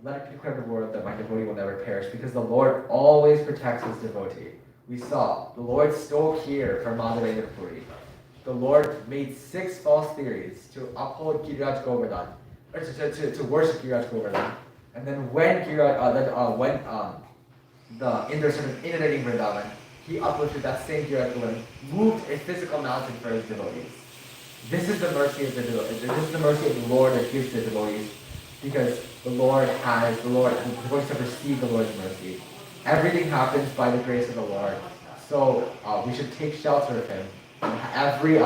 let it be declared to the world that my devotee will never perish, because the Lord always protects his devotee. We saw the Lord stole here from Madhavendra Puri. The Lord made 6 false theories to uphold Giriraj Govardhan, or to worship Giriraj Govardhan. And then when the Indra started inundating Vrindavan, he uplifted that same Giriraj Govardhan, moved a physical mountain for his devotees. This is the mercy of the Lord that gives the devotees, because the devotees have received the Lord's mercy. Everything happens by the grace of the Lord. So we should take shelter of him. And every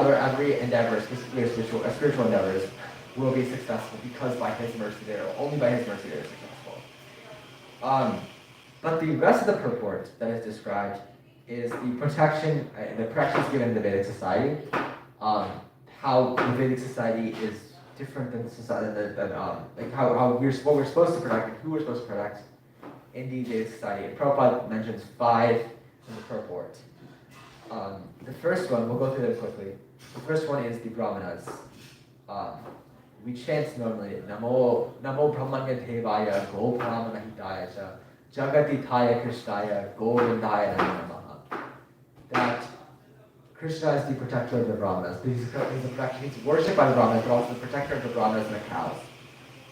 endeavor, spiritual endeavors, will be successful, because by his mercy only by his mercy they are successful. But the rest of the purport that is described is the protections given in the Vedic society. How the Vedic society is different than the society, what we're supposed to protect and who we're supposed to protect in the Vedic society. And Prabhupada mentions 5 in the purport. The first one, we'll go through them quickly. The first one is the Brahmanas. We chant normally, Namo Brahmanya Devaya Go Brahmana Hidaya Cha Jagatithaya Krishnaya Govindaya Namaha. That Krishna is the protector of the Brahmanas. He's worshipped by the Brahmanas, but also the protector of the Brahmanas and the cows.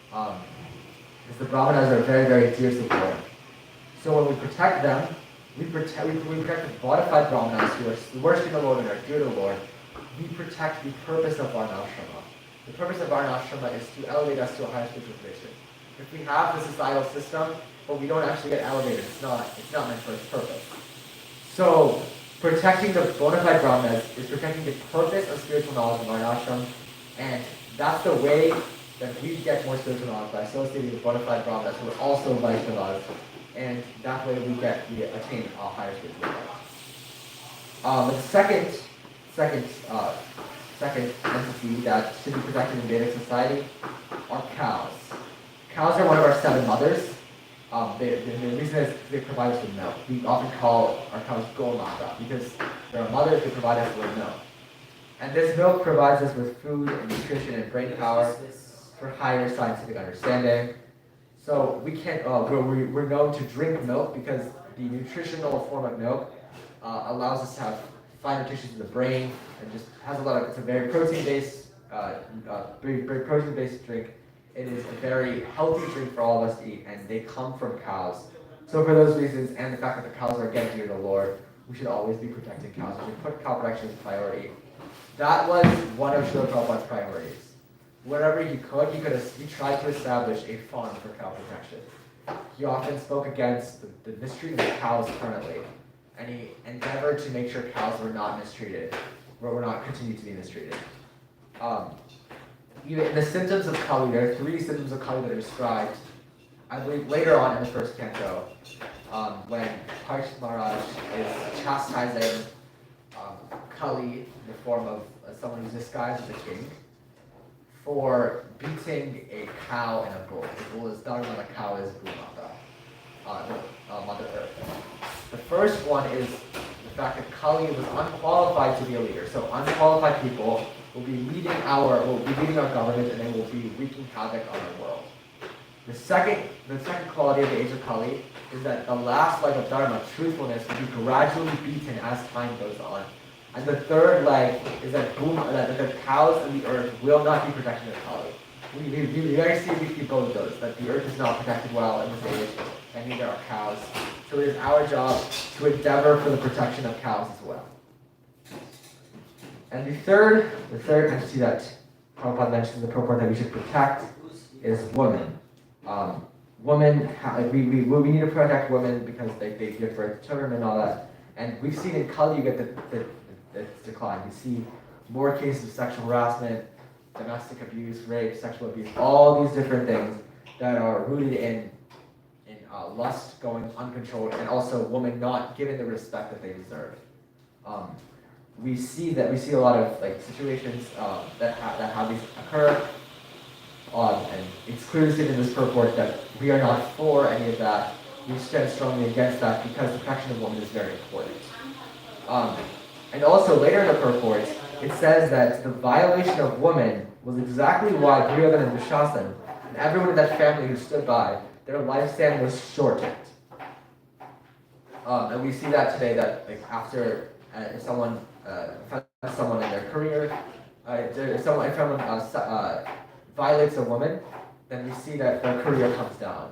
Because the Brahmanas are very, very dear to the Lord. So when we protect them, we protect the bona fide Brahmanas who are worshiping the Lord and are dear to the Lord. we protect the purpose of varnashrama. The purpose of varnashrama is to elevate us to a higher spiritual position. If we have the societal system, but we don't actually get elevated, it's not meant for its purpose. So protecting the bona fide brahmanas is protecting the purpose of spiritual knowledge in varnashram, and that's the way that we get more spiritual knowledge, by associating with bona fide brahmanas who are also Vaishnavas, and that way we attain a higher spiritual knowledge. The second entity that should be protected in Vedic society are cows. Cows are one of our 7 mothers. The reason is they provide us with milk. We often call our cows Gomata because they're our mothers, they provide us with milk. And this milk provides us with food and nutrition and brain power for higher scientific understanding. So we can't, we're known to drink milk because the nutritional form of milk allows us to have finer tissues in the brain and just has a lot of, it's a very protein-based, very protein-based drink. It is a very healthy drink for all of us to eat, and they come from cows. So for those reasons, and the fact that the cows are again dear to the Lord, we should always be protecting cows. We should put cow protection as a priority. That was one of Srila Prabhupada's priorities. Wherever he tried to establish a farm for cow protection. He often spoke against the mistreatment of cows currently, and he endeavored to make sure cows were not mistreated, or were not continued to be mistreated. Even in the symptoms of Kali, there are 3 symptoms of Kali that are described, I believe, later on in the first canto, when Parikshit Maharaj is chastising Kali in the form of someone who's disguised as a king for beating a cow and a bull. The bull is Dharma, the cow is Bhumata, Mother Earth. The first one is the fact that Kali was unqualified to be a leader. So unqualified people will be leading our government, and they will be wreaking havoc on our world. The second quality of the age of Kali is that the last leg of Dharma, truthfulness, will be gradually beaten as time goes on. And the third leg is that the cows and the earth will not be protected of Kali. We very seriously see both of those, that the earth is not protected well in this age, and neither are cows. So it is our job to endeavor for the protection of cows as well. And the third entity that Prabhupada mentions in the purport that we should protect is women. Women, we need to protect women because they give birth to children and all that. And we've seen in Kali Yuga that decline. We see more cases of sexual harassment, domestic abuse, rape, sexual abuse, all these different things that are rooted in lust going uncontrolled, and also women not given the respect that they deserve. We see a lot of situations that have these occur, and it's clearly stated in this purport that we are not for any of that. We stand strongly against that because the protection of women is very important. And also later in the purport, it says that the violation of women was exactly why Duryodhana and Dushasan and everyone in that family who stood by, their lifespan was shortened. And we see that today, that after if someone offends someone in their career, if someone violates a woman, then we see that their career comes down.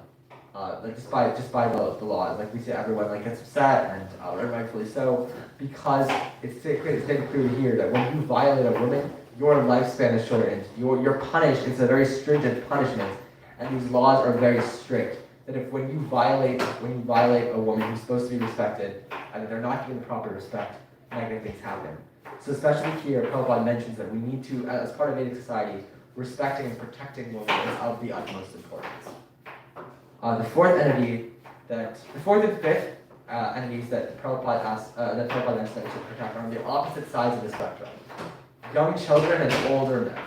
Just by the laws, we see everyone gets upset, and rightfully so, because it's stated clearly here that when you violate a woman, your lifespan is shortened. You're punished. It's a very stringent punishment, and these laws are very strict. That when you violate a woman who's supposed to be respected, and they're not given the proper respect, negative things happen. So especially here, Prabhupada mentions that we need to, as part of Vedic society, respecting and protecting women is of the utmost importance. The fourth and fifth entities that Prabhupada mentions that we should protect are on the opposite sides of the spectrum: young children and older men.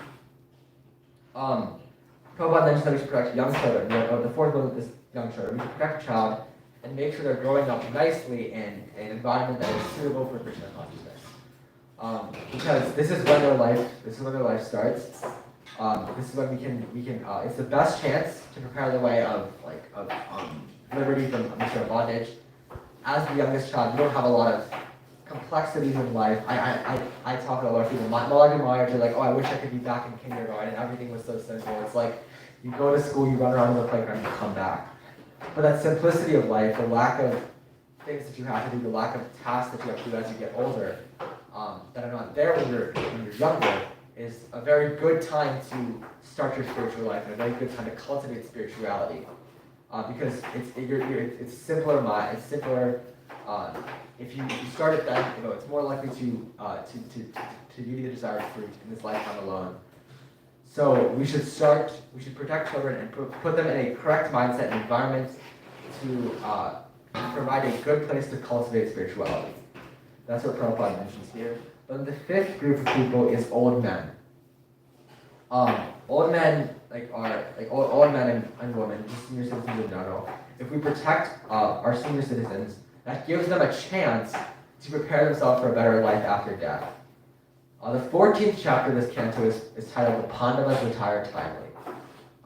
Prabhupada mentions that we should protect young children. The fourth one is young children. We should protect a child and make sure they're growing up nicely in an environment that is suitable for Krishna consciousness. Because this is when their life starts. This is when we can. It's the best chance to prepare the way of liberty from material bondage. As the youngest child, you don't have a lot of complexities in life. I talk to a lot of people. A lot of people my age are like, oh, I wish I could be back in kindergarten. Everything was so simple. It's like you go to school, you run around in the playground, you come back. But that simplicity of life, the lack of things that you have to do, the lack of tasks that you have to do as you get older, that are not there when you're younger is a very good time to start your spiritual life and a very good time to cultivate spirituality. Because it's simpler mind, it's simpler. If you start it then, it's more likely to give you the desired fruit in this lifetime alone. So we should protect children and put them in a correct mindset and environment to provide a good place to cultivate spirituality. That's what Prabhupada mentions here. Then the fifth group of people is old men. Old men old men and women, just senior citizens in general. If we protect our senior citizens, that gives them a chance to prepare themselves for a better life after death. The 14th chapter of this canto is titled "The Pandavas Retire Timely."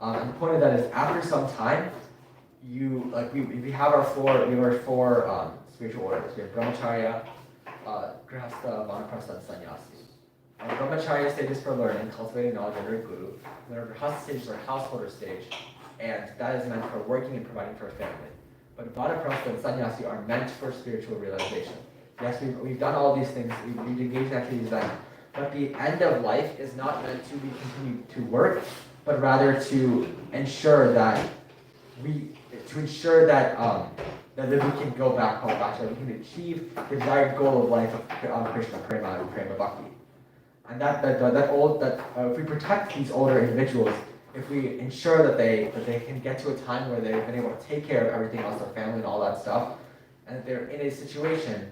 And the point of that is, after some time, we have our four spiritual orders. We have Brahmacharya, Grihastha, Vanaprastha, and Sannyasi. Brahmacharya stage is for learning, cultivating knowledge under a guru. Then our Grihastha stage is our householder stage, and that is meant for working and providing for a family. But Vanaprastha and Sannyasi are meant for spiritual realization. Yes, we've done all these things, we've engaged in activities then, but the end of life is not meant to be continued to work, but rather to ensure that we can go back home, we can achieve the desired goal of life of Krishna, Prema, and Prema Bhakti. And if we protect these older individuals, if we ensure that they can get to a time where they've been able to take care of everything else, their family and all that stuff, and that they're in a situation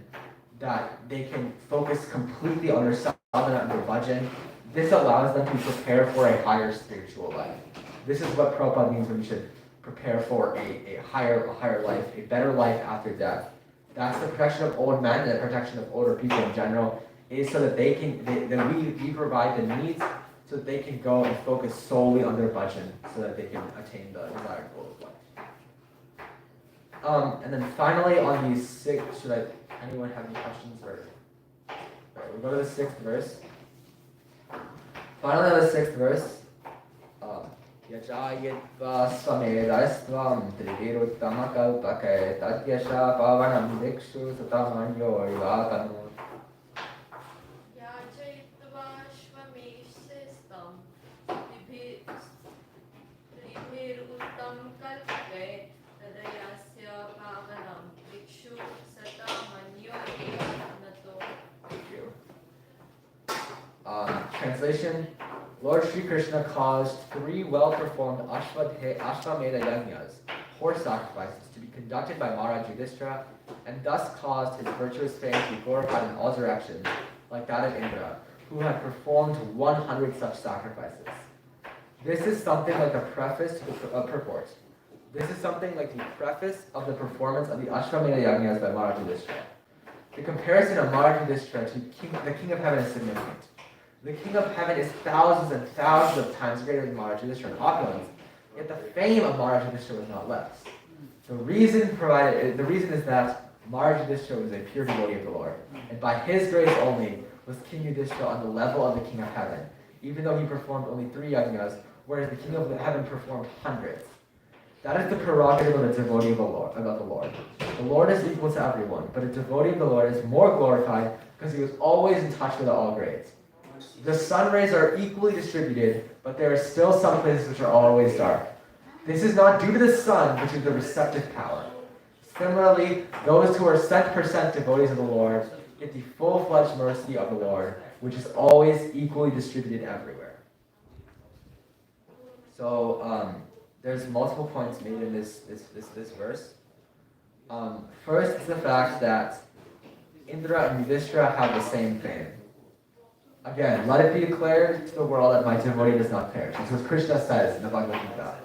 that they can focus completely on their sadhana and their bhajan, this allows them to prepare for a higher spiritual life. This is what Prabhupada means when we should prepare for a higher life, a better life after death. That's the protection of old men and the protection of older people in general, is so that we provide the needs so that they can go and focus solely on their bhajan so that they can attain the desired goal of life. And then finally on these six, anyone have any questions? Alright, we'll go to the 6th verse. Finally on the 6th verse, Yajayitva Swamedaistvam Triviruttamakalpake Tadyasha Pavanam Dikshu Satamanyo Ivatanu. याचयित्वा श्वमेशस्तं त्रिभिरुत्तम कल्पके तदयस्य पावनं दिक्षु सतामन्यो नतो. Thank you. Translation: Lord Sri Krishna caused 3 well-performed Ashvamedha Yajnas, horse sacrifices, to be conducted by Maharaj Yudhishthira, and thus caused his virtuous fame to be glorified in all directions, like that of Indra, who had performed 100 such sacrifices. This is something like the preface to the purport. This is something like the preface of the performance of the Ashvamedha Yajnas by Maharaj Yudhishthira. The comparison of Maharaj Yudhishthira to the King of Heaven is significant. The King of Heaven is thousands and thousands of times greater than Maharaj Yudhishthira in opulence, yet the fame of Maharaj Yudhishthira was not less. The reason is that Maharaj Yudhishthira was a pure devotee of the Lord, and by his grace only was King Yudhishthira on the level of the King of Heaven, even though he performed only 3 yajnas, whereas the King of Heaven performed hundreds. That is the prerogative of a devotee of the Lord. The Lord is equal to everyone, but a devotee of the Lord is more glorified because he was always in touch with all grades. The sun rays are equally distributed, but there are still some places which are always dark. This is not due to the sun, which is the receptive power. Similarly, those who are 100% devotees of the Lord get the full-fledged mercy of the Lord, which is always equally distributed everywhere. So, there's multiple points made in this verse. First is the fact that Indra and Yudhishthira have the same fame. Again, let it be declared to the world that my devotee does not perish. This is what Krishna says in the Bhagavad Gita.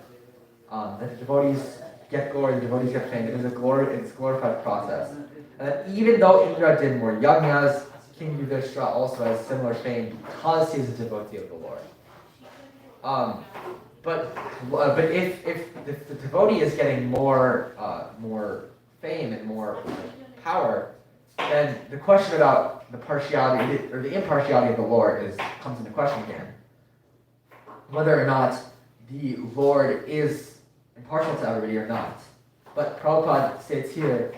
That the devotees get glory, the devotees get fame. It is a glorified process. And that even though Indra did more yajnas, King Yudhishthira also has similar fame because he is a devotee of the Lord. But if the devotee is getting more fame and more power, then the question about the partiality or the impartiality of the Lord comes into question again. Whether or not the Lord is impartial to everybody or not. But Prabhupada states here,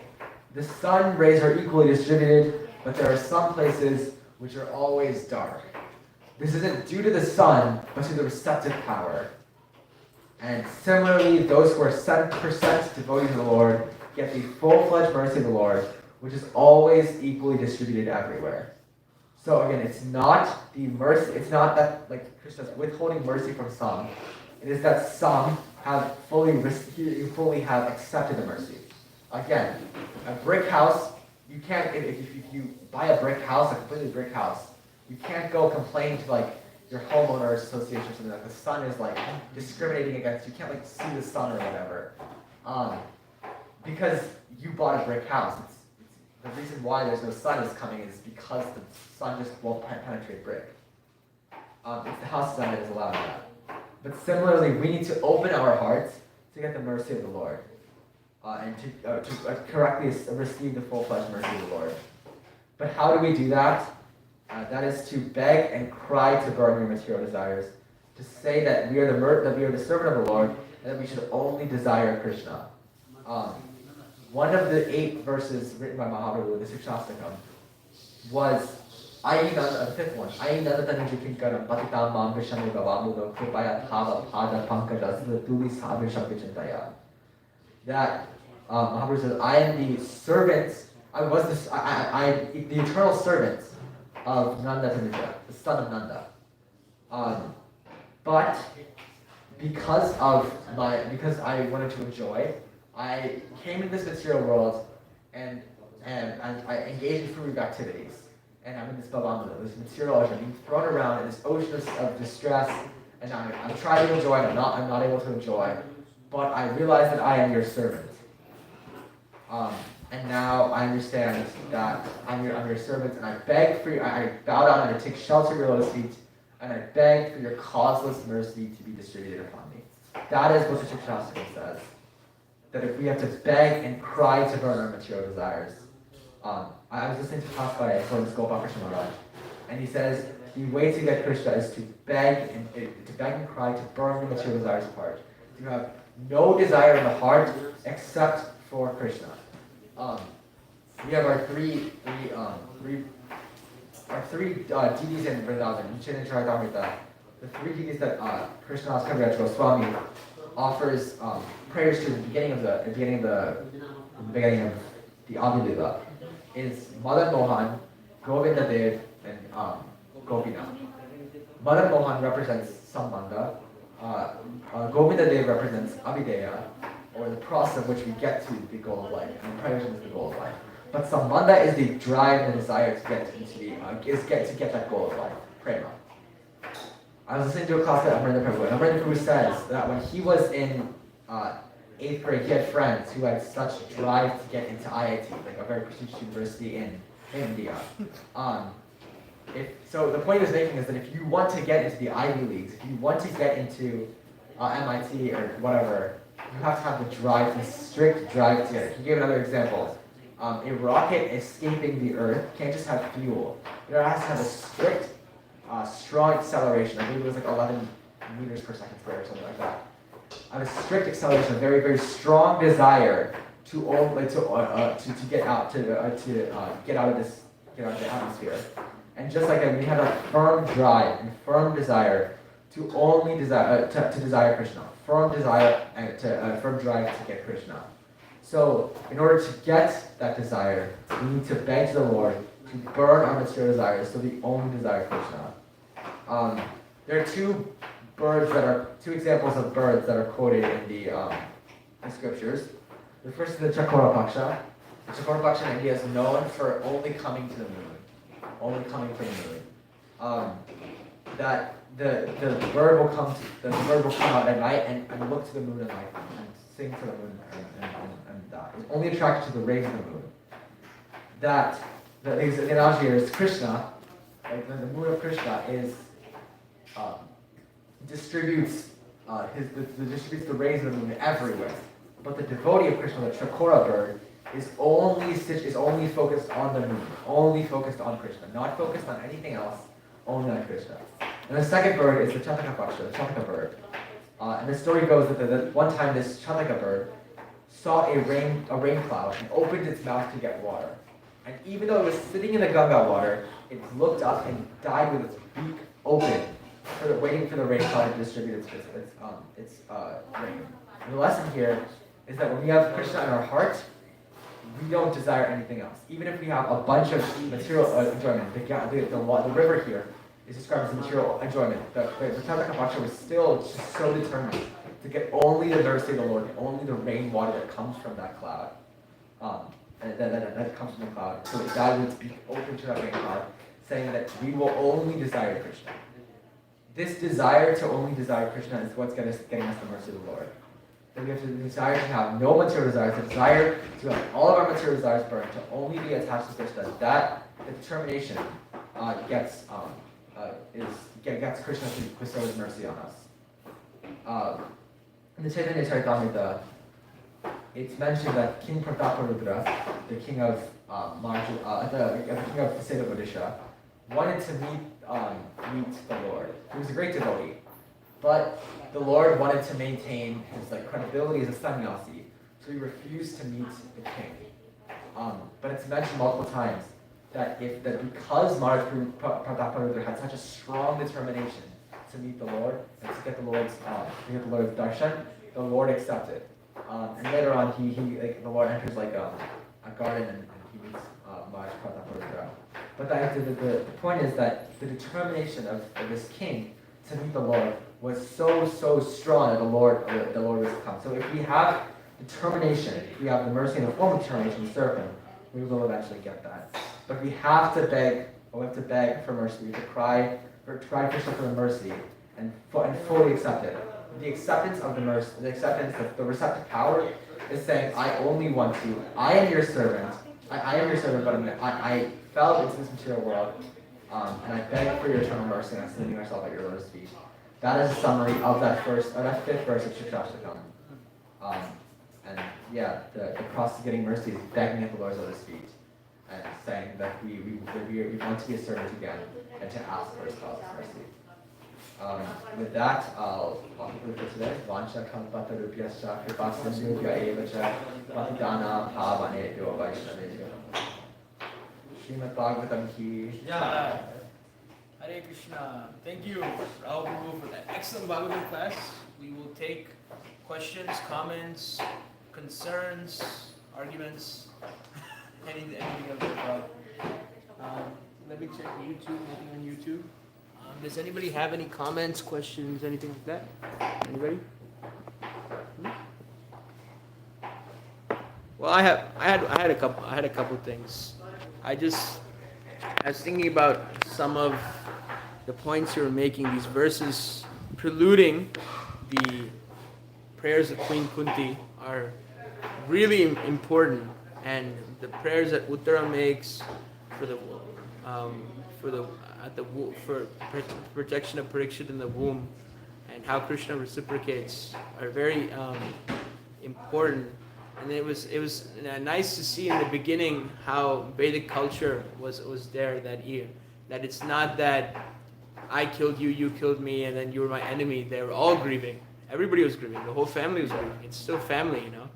the sun rays are equally distributed, but there are some places which are always dark. This isn't due to the sun, but to the receptive power. And similarly, those who are 7% devoted to the Lord get the full-fledged mercy of the Lord, which is always equally distributed everywhere. So again, it's not the mercy, it's not that like Krishna's withholding mercy from some. It is that some have fully have accepted the mercy. Again, a brick house, you can't, if you buy a brick house, a completely brick house, you can't go complain to like your homeowner association or something like the sun is like discriminating against you. You can't like see the sun or whatever. Because you bought a brick house. It's the reason why there's no sun is coming is because the sun just won't penetrate brick. It's the house design that is allowing that. But similarly, we need to open our hearts to get the mercy of the Lord. And to correctly receive the full-fledged mercy of the Lord. But how do we do that? That is to beg and cry to burn your material desires, to say that we are the servant of the Lord, and that we should only desire Krishna. One of the 8 verses written by Mahaprabhu, the Sikshastakam, was the 5th one. That Mahaprabhu says, I am the servant, I am the eternal servant of Nanda Tanuja, the son of Nanda. But because I wanted to enjoy, I came into this material world and I engaged in fruitive activities. And I'm in this bhavamrita, this material ocean, being thrown around in this ocean of distress, and I'm trying to enjoy, and I'm not able to enjoy. But I realize that I am your servant. And now I understand that I'm your servant, and I beg for you, I bow down and I take shelter of your lotus feet, and I beg for your causeless mercy to be distributed upon me. That is what the Shastakam says. That if we have to beg and cry to burn our material desires. I was listening to a talk by Gopal Krishna Maharaj, and he says the way to get Krishna is to beg and cry to burn the material desires apart. To have no desire in the heart except for Krishna. We have our three deities in Vrindavan, Nityana Charadamrita. The 3 deities that Krishnadas Kaviraj Goswami offers prayers to at the beginning of the Adi Lila is Madan Mohan, Govinda Dev, and Gopinath. Madan Mohan represents Sambandha. Govinda Dev represents Abhideya, or the process of which we get to the goal of life, and preparation is the goal of life. But Sambandha is the drive and the desire to get into to get that goal of life, prema. I was listening to a class at Amrita Prabhu, and Amrita Prabhu says that when he was in 8th grade, he had friends who had such drive to get into IIT, like a very prestigious university in India. So the point he was making is that if you want to get into the Ivy Leagues, if you want to get into MIT or whatever, you have to have the drive, the strict drive to get it. He gave another example. A rocket escaping the Earth can't just have fuel. It has to have a strict, strong acceleration. I believe it was like 11 meters per second squared or something like that. A strict acceleration, a very, very strong desire to get out of the atmosphere. And just like that, we have a firm drive and firm desire to only desire to desire Krishna. Firm desire and firm drive to get Krishna. So, in order to get that desire, we need to beg to the Lord to burn our material desires, so we only desire Krishna. There are two examples of birds that are quoted in the scriptures. The first is the Chakora. The Chakora in India is known for only coming to the moon. Only coming from the moon. That the bird will come out at night and look to the moon at night and sing to the moon and die. It's only attracted to the rays of the moon. The analogy here is Krishna, like the moon of Krishna is distributes the rays of the moon everywhere. But the devotee of Krishna, the Chakora bird, is only focused on the moon, only focused on Krishna, not focused on anything else, only on Krishna. And the second bird is the Chataka Paksha, the Chataka bird. And the story goes that one time this Chataka bird saw a rain cloud and opened its mouth to get water. And even though it was sitting in the Ganga water, it looked up and died with its beak open, waiting for the rain cloud to distribute its rain. And the lesson here is that when we have Krishna in our heart, we don't desire anything else. Even if we have a bunch of material enjoyment, the river here is described as material enjoyment. The Bhakta Bhakta was still just so determined to get only the mercy of the Lord, only the rainwater that comes from that cloud. And that comes from the cloud. So it died with its beak open to that rain cloud, saying that we will only desire Krishna. This desire to only desire Krishna is what's getting us the mercy of the Lord. That we have to desire to have no material desires, to desire to have all of our material desires burned, to only be attached to Krishna. That determination gets Krishna to bestow his mercy on us. In the Chaitanya Charitamrita, it's mentioned that King Prataparudra, the king of the king of the state of Odisha, wanted to meet the Lord. He was a great devotee, but the Lord wanted to maintain his credibility as a sannyasi, so he refused to meet the king. But it's mentioned multiple times that because Maharaj Prataparudra had such a strong determination to meet the Lord and to get the Lord's darshan, the Lord accepted. And later on, the Lord enters a garden and he meets Maharaj Prataparudra. But the point is that the determination of this king to meet the Lord was so strong that the Lord was to come. So if we have determination, if we have the mercy in the form of determination to serve him, we will eventually get that. But we have to beg for mercy. We have to cry Krishna for the mercy and fully accept it. The acceptance of the mercy, the receptive power is saying, I only want you. I am your servant. I am your servant, but I fell into this material world, and I beg for your eternal mercy, and I'm submitting myself at your lotus feet. That is a summary of that fifth verse of Shikshashtakam. And yeah, the process of getting mercy is begging at the Lord's lotus feet and saying that we want to be a servant again and to ask for his cause of mercy. With that, I'll conclude for today. Vancha kampata rupyascha kripasindhubhya eva cha patidana bhavanebhyo vaishnavebhyo. Srimad Bhagavatam ki Yeah. Hare Krishna. Thank you, Rahul Prabhu, for that excellent Bhagavatam class. We will take questions, comments, concerns, arguments, anything of that about. Let me check YouTube, anything on YouTube. Does anybody have any comments, questions, anything like that? Anybody? Well, I had a couple things. I was thinking about some of the points you were making. These verses preluding the prayers of Queen Kunti are really important, and the prayers that Uttara makes for protection of Parikshit in the womb, and how Krishna reciprocates are very important. And it was nice to see in the beginning how Vedic culture was there that year. That it's not that I killed you, you killed me, and then you were my enemy. They were all grieving. Everybody was grieving. The whole family was grieving. It's still family, you know.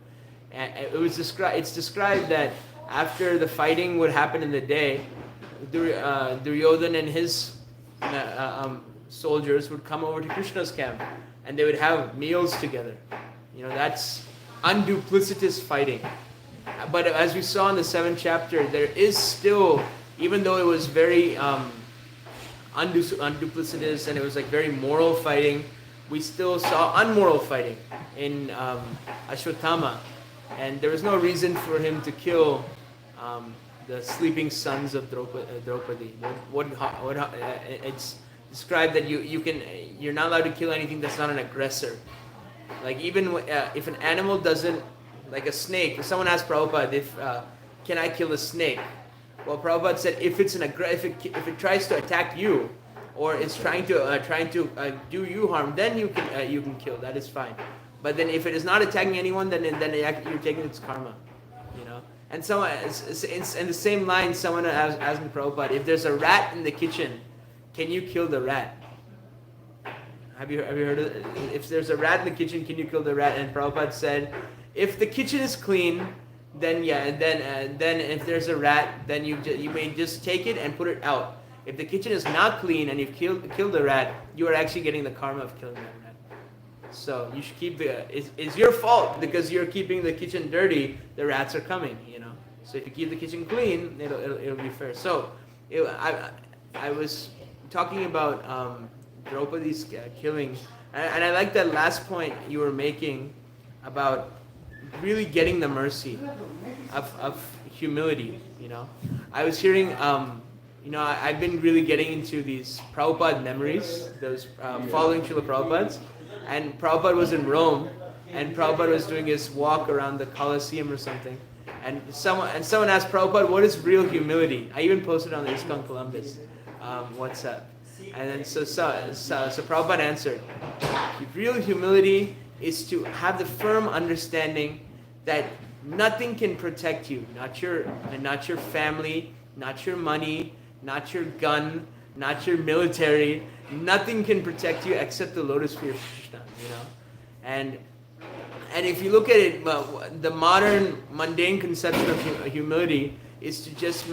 And it's described that after the fighting would happen in the day, Duryodhan and his soldiers would come over to Krishna's camp, and they would have meals together. You know, that's unduplicitous fighting. But as we saw in the 7th chapter, there is still, even though it was very unduplicitous and it was like very moral fighting, we still saw unmoral fighting in Ashwatthama, and there was no reason for him to kill the sleeping sons of Draupadi. It's described that you're not allowed to kill anything that's not an aggressor. Like even if an animal doesn't, like a snake, if someone asked Prabhupada can I kill a snake? Well, Prabhupada said if it tries to attack you, or it's trying to do you harm, then you can kill. That is fine. But then if it is not attacking anyone, then you're taking its karma, you know. And someone, in the same line, someone asked me, Prabhupada, if there's a rat in the kitchen, can you kill the rat? Have you heard of it? If there's a rat in the kitchen, can you kill the rat? And Prabhupada said, if the kitchen is clean, then yeah, and then if there's a rat, then you may just take it and put it out. If the kitchen is not clean and you've killed a rat, you are actually getting the karma of killing that rat. So you should keep it's your fault because you're keeping the kitchen dirty. The rats are coming, you know. So if you keep the kitchen clean, it'll be fair. So I was talking about Draupadi's killing, and I like that last point you were making about really getting the mercy of humility. You know, I was hearing. You know, I've been really getting into these Prabhupada memories, those following Srila Prabhupada's. And Prabhupada was in Rome, and Prabhupada was doing his walk around the Colosseum or something. And someone asked Prabhupada, what is real humility? I even posted on the ISKCON Columbus WhatsApp. And then so Prabhupada answered, real humility is to have the firm understanding that nothing can protect you, not your family, not your money, not your gun, not your military. Nothing can protect you except the lotus feet of Krishna, you know. And if you look at it, the modern mundane conception of humility is to just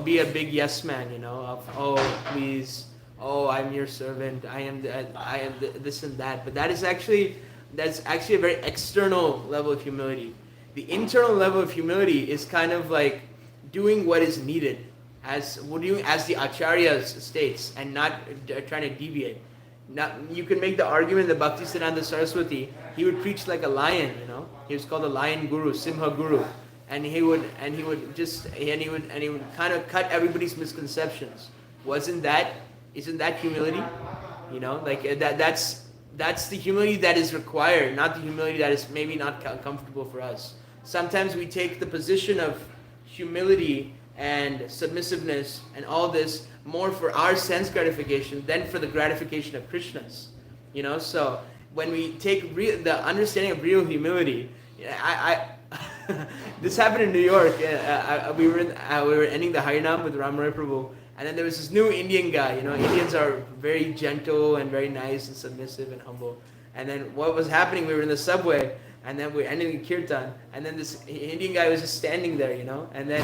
be a big yes man, you know, of please, I'm your servant, I am this and that. But that's actually a very external level of humility. The internal level of humility is kind of like doing what is needed, as the Acharyas states, and not trying to deviate. Now, you can make the argument that Bhaktisiddhanta Saraswati, he would preach like a lion, you know. He was called the lion guru, Simha guru, and he would kind of cut everybody's misconceptions. Isn't that humility? You know, like that's the humility that is required, not the humility that is maybe not comfortable for us. Sometimes we take the position of humility and submissiveness and all this more for our sense gratification than for the gratification of Krishna's. You know, so when we take the understanding of real humility, this happened in New York. We were ending the Harinam with Ramaray Prabhu, and then there was this new Indian guy. You know, Indians are very gentle and very nice and submissive and humble. And then what was happening? We were in the subway, and then we're ending the kirtan, and then this Indian guy was just standing there, you know, and then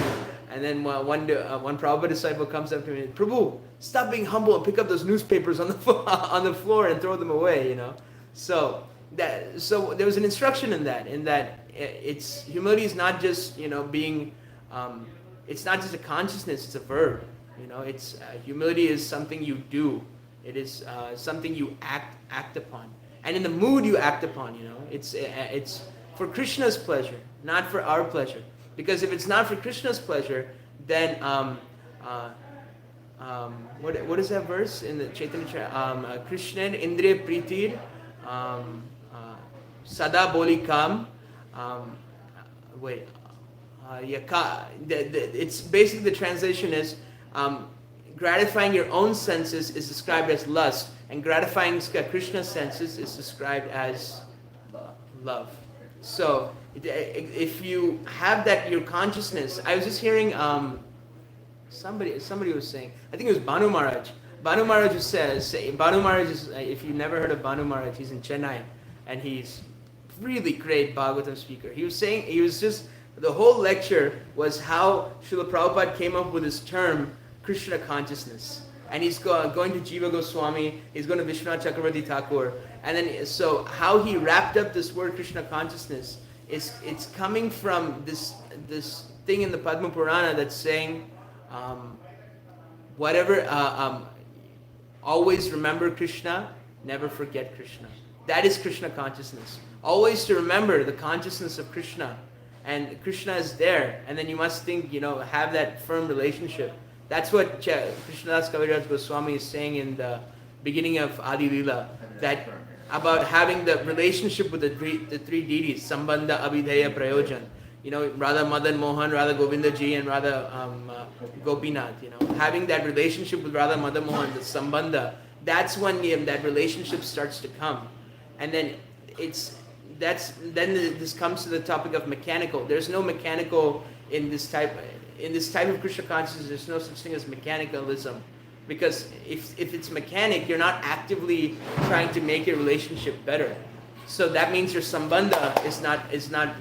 one Prabhupada disciple comes up to me, Prabhu, stop being humble and pick up those newspapers on the floor and throw them away, you know. So there was an instruction in that it's humility is not just, you know, being, it's not just a consciousness, it's a verb, you know. It's humility is something you do. It is something you act upon. And in the mood you act upon, you know, it's for Krishna's pleasure, not for our pleasure. Because if it's not for Krishna's pleasure, then what is that verse in the Chaitanya? Krishna Indriya Pritir Sada Boli Kam. It's basically the translation is gratifying your own senses is described as lust. And gratifying Krishna's senses is described as love. So if you have that, your consciousness. I was just hearing somebody was saying, I think it was Banu Maharaj. Banu Maharaj is, if you've never heard of Banu Maharaj, he's in Chennai, and he's really great Bhagavatam speaker. He was the whole lecture was how Srila Prabhupada came up with this term, Krishna consciousness. And he's going to Jiva Goswami, he's going to Vishwanath Chakravarti Thakur, and then so how he wrapped up this word Krishna consciousness is it's coming from this thing in the Padma Purana that's saying always remember Krishna, never forget Krishna. That is Krishna consciousness. Always to remember the consciousness of Krishna, and Krishna is there, and then you must think, you know, have that firm relationship. That's what Krishnadas Kaviraj Goswami is saying in the beginning of Adi Lila, that about having the relationship with the three deities, Sambandha, Abhideya, Prayojan. You know, Radha Madan Mohan, Radha Govinda Ji, and Radha Gopinath. You know, having that relationship with Radha Madan Mohan, the Sambandha, that's when that relationship starts to come. And then this comes to the topic of mechanical. There's no mechanical in this type of Krishna consciousness. There's no such thing as mechanicalism, because if it's mechanic, you're not actively trying to make your relationship better. So that means your sambandha is not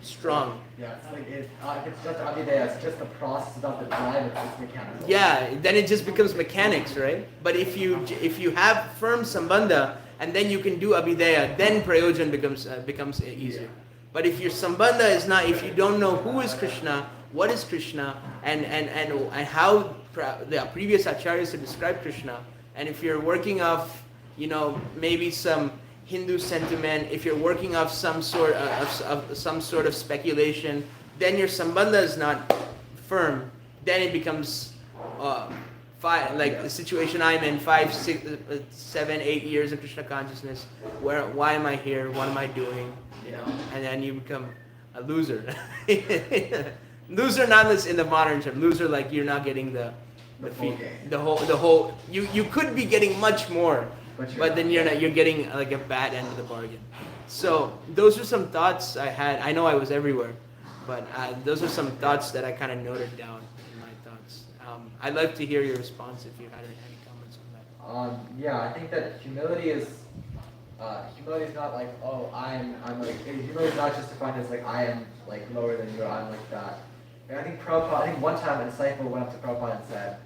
strong. Yeah, it's like if it's just Abhidaya, it's just the process without the drive, it's mechanical. Yeah, then it just becomes mechanics, right? But if you have firm sambandha and then you can do abhidaya, then prayojan becomes easier. But if your sambandha is not, if you don't know who is Krishna, what is Krishna, and how the previous acharyas have described Krishna, and if you're working off, maybe some Hindu sentiment, if you're working off some sort of speculation, then your sambandha is not firm. Then it becomes the situation I'm in, 5, 6, 7, 8 years of Krishna consciousness. Why am I here? What am I doing? And then you become a loser. Loser, not in the modern term. Loser, like you're not getting the whole. You could be getting much more, but then you're not. You're getting like a bad end of the bargain. So those are some thoughts I had. I know I was everywhere, but those are some thoughts that I kind of noted down in my thoughts. I'd like to hear your response if you had any comments on that. Yeah, I think that humility is not like, oh, I'm like, humility is not just defined as like I am like lower than you, or I'm like that. And I think one time a disciple went up to Prabhupada and said,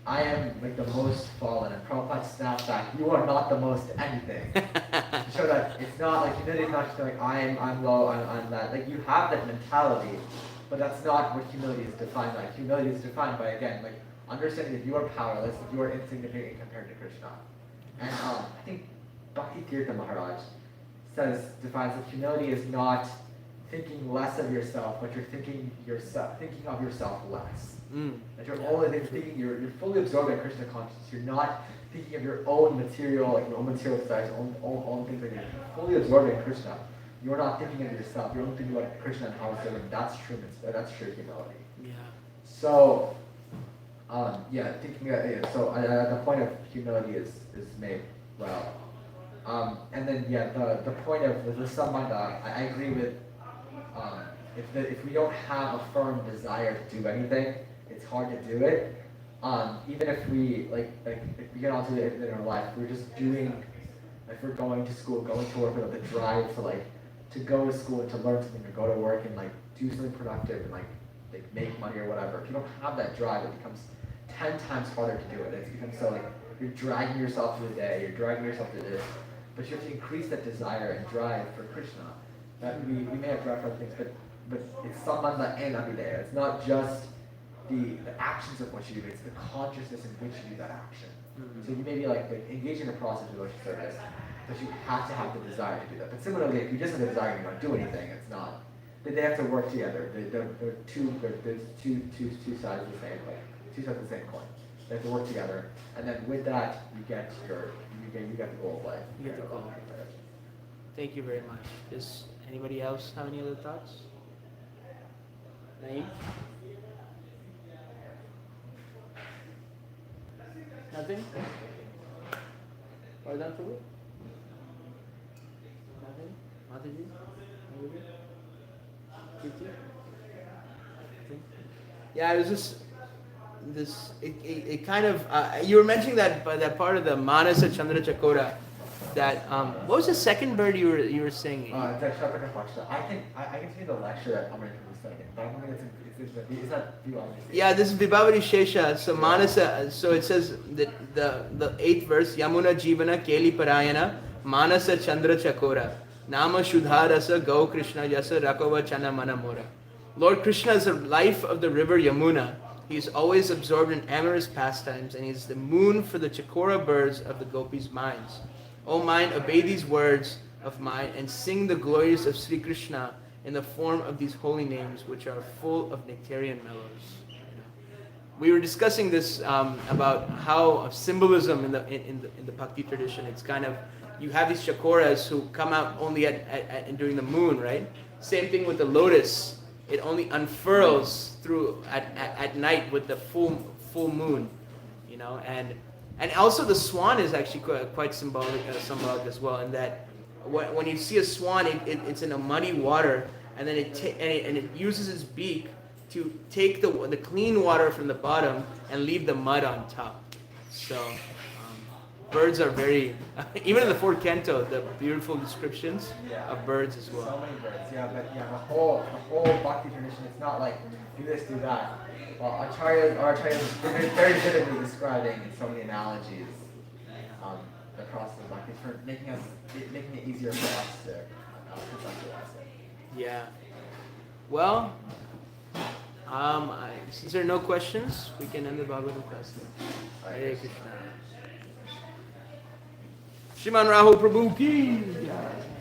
I am like the most fallen, and Prabhupada snapped back, you are not the most anything. To show that it's not like humility is not just like I'm low, I'm that. Like you have that mentality, but that's not what humility is defined by. Humility is defined by, again, like understanding that you are powerless, that you are insignificant compared to Krishna. And I think Bhakti Tirtha Maharaj defines that humility is not thinking less of yourself, but you're thinking of yourself less. That you're only thinking, you're fully absorbed in Krishna consciousness. You're not thinking of your own material, like your own material desires, own things like that. You're fully absorbed in Krishna. You're not thinking of yourself. You're only thinking about Krishna and how it's serving. That's true. That's true humility. Yeah. So, So the point of humility is made well. And then the point of the sambandha, I agree with. If we don't have a firm desire to do anything, it's hard to do it. Even if we if we get onto it in our life, we're just doing. If we're going to school, going to work, with the drive to go to school and to learn something, to go to work and do something productive and make money or whatever. If you don't have that drive, it becomes 10 times harder to do it. It becomes so you're dragging yourself through the day, you're dragging yourself to this, but you have to increase that desire and drive for Krishna. That we may have drive for other things, but it's sambandha and abhidaya. It's not just the actions of what you do, it's the consciousness in which you do that action. Mm-hmm. So you may be engaging in the process of devotion service, but you have to have the desire to do that. But similarly, if you just have the desire and you don't do anything, it's not. They have to work together. There's two sides of the same coin. Two sides of the same coin. They have to work together, and then with that, you get the goal of life. You get the goal. Thank you very much. Does anybody else have any other thoughts? Naeem? Nothing? Vardhan Prabhu? Nothing? Mataji? Anybody? Kirti? Nothing? Yeah, it was just it kind of you were mentioning that part of the Manasa Chandra Chakora. That what was the second bird you were saying? That's I can see the lecture that I'm going to study, but I don't think is that Vibhavati? Yeah, this is Vibhavati Shesha. So Manasa. So it says that the 8th verse, Yamuna Jivana Keli Parayana Manasa Chandra Chakora Nama Shudharasa Gau Krishna Yasa Rakova Chana Manamora. Lord Krishna is the life of the river Yamuna. He is always absorbed in amorous pastimes, and he is the moon for the Chakora birds of the gopis' minds. O mind, obey these words of mine and sing the glories of Sri Krishna in the form of these holy names, which are full of nectarian mellows. We were discussing this about how symbolism in the Bhakti tradition. It's kind of you have these chakoras who come out only during the moon, right? Same thing with the lotus. It only unfurls through at night with the full moon, And also the swan is actually quite symbolic as well, in that when you see a swan, it's in a muddy water, and then it uses its beak to take the clean water from the bottom and leave the mud on top. So birds are very, even in the fourth canto, the beautiful descriptions Yeah. of birds as So well. many birds, yeah, but yeah, the whole bhakti tradition, it's not like do this, do that. Well, acharyas are very vividly describing in so many analogies the process of bhakti for making it easier for us to conceptualize it. Yeah. Well, since there are no questions, we can end the Bhagavatam class now. Hare Krishna. Shriman Rahul Prabhu ki jai.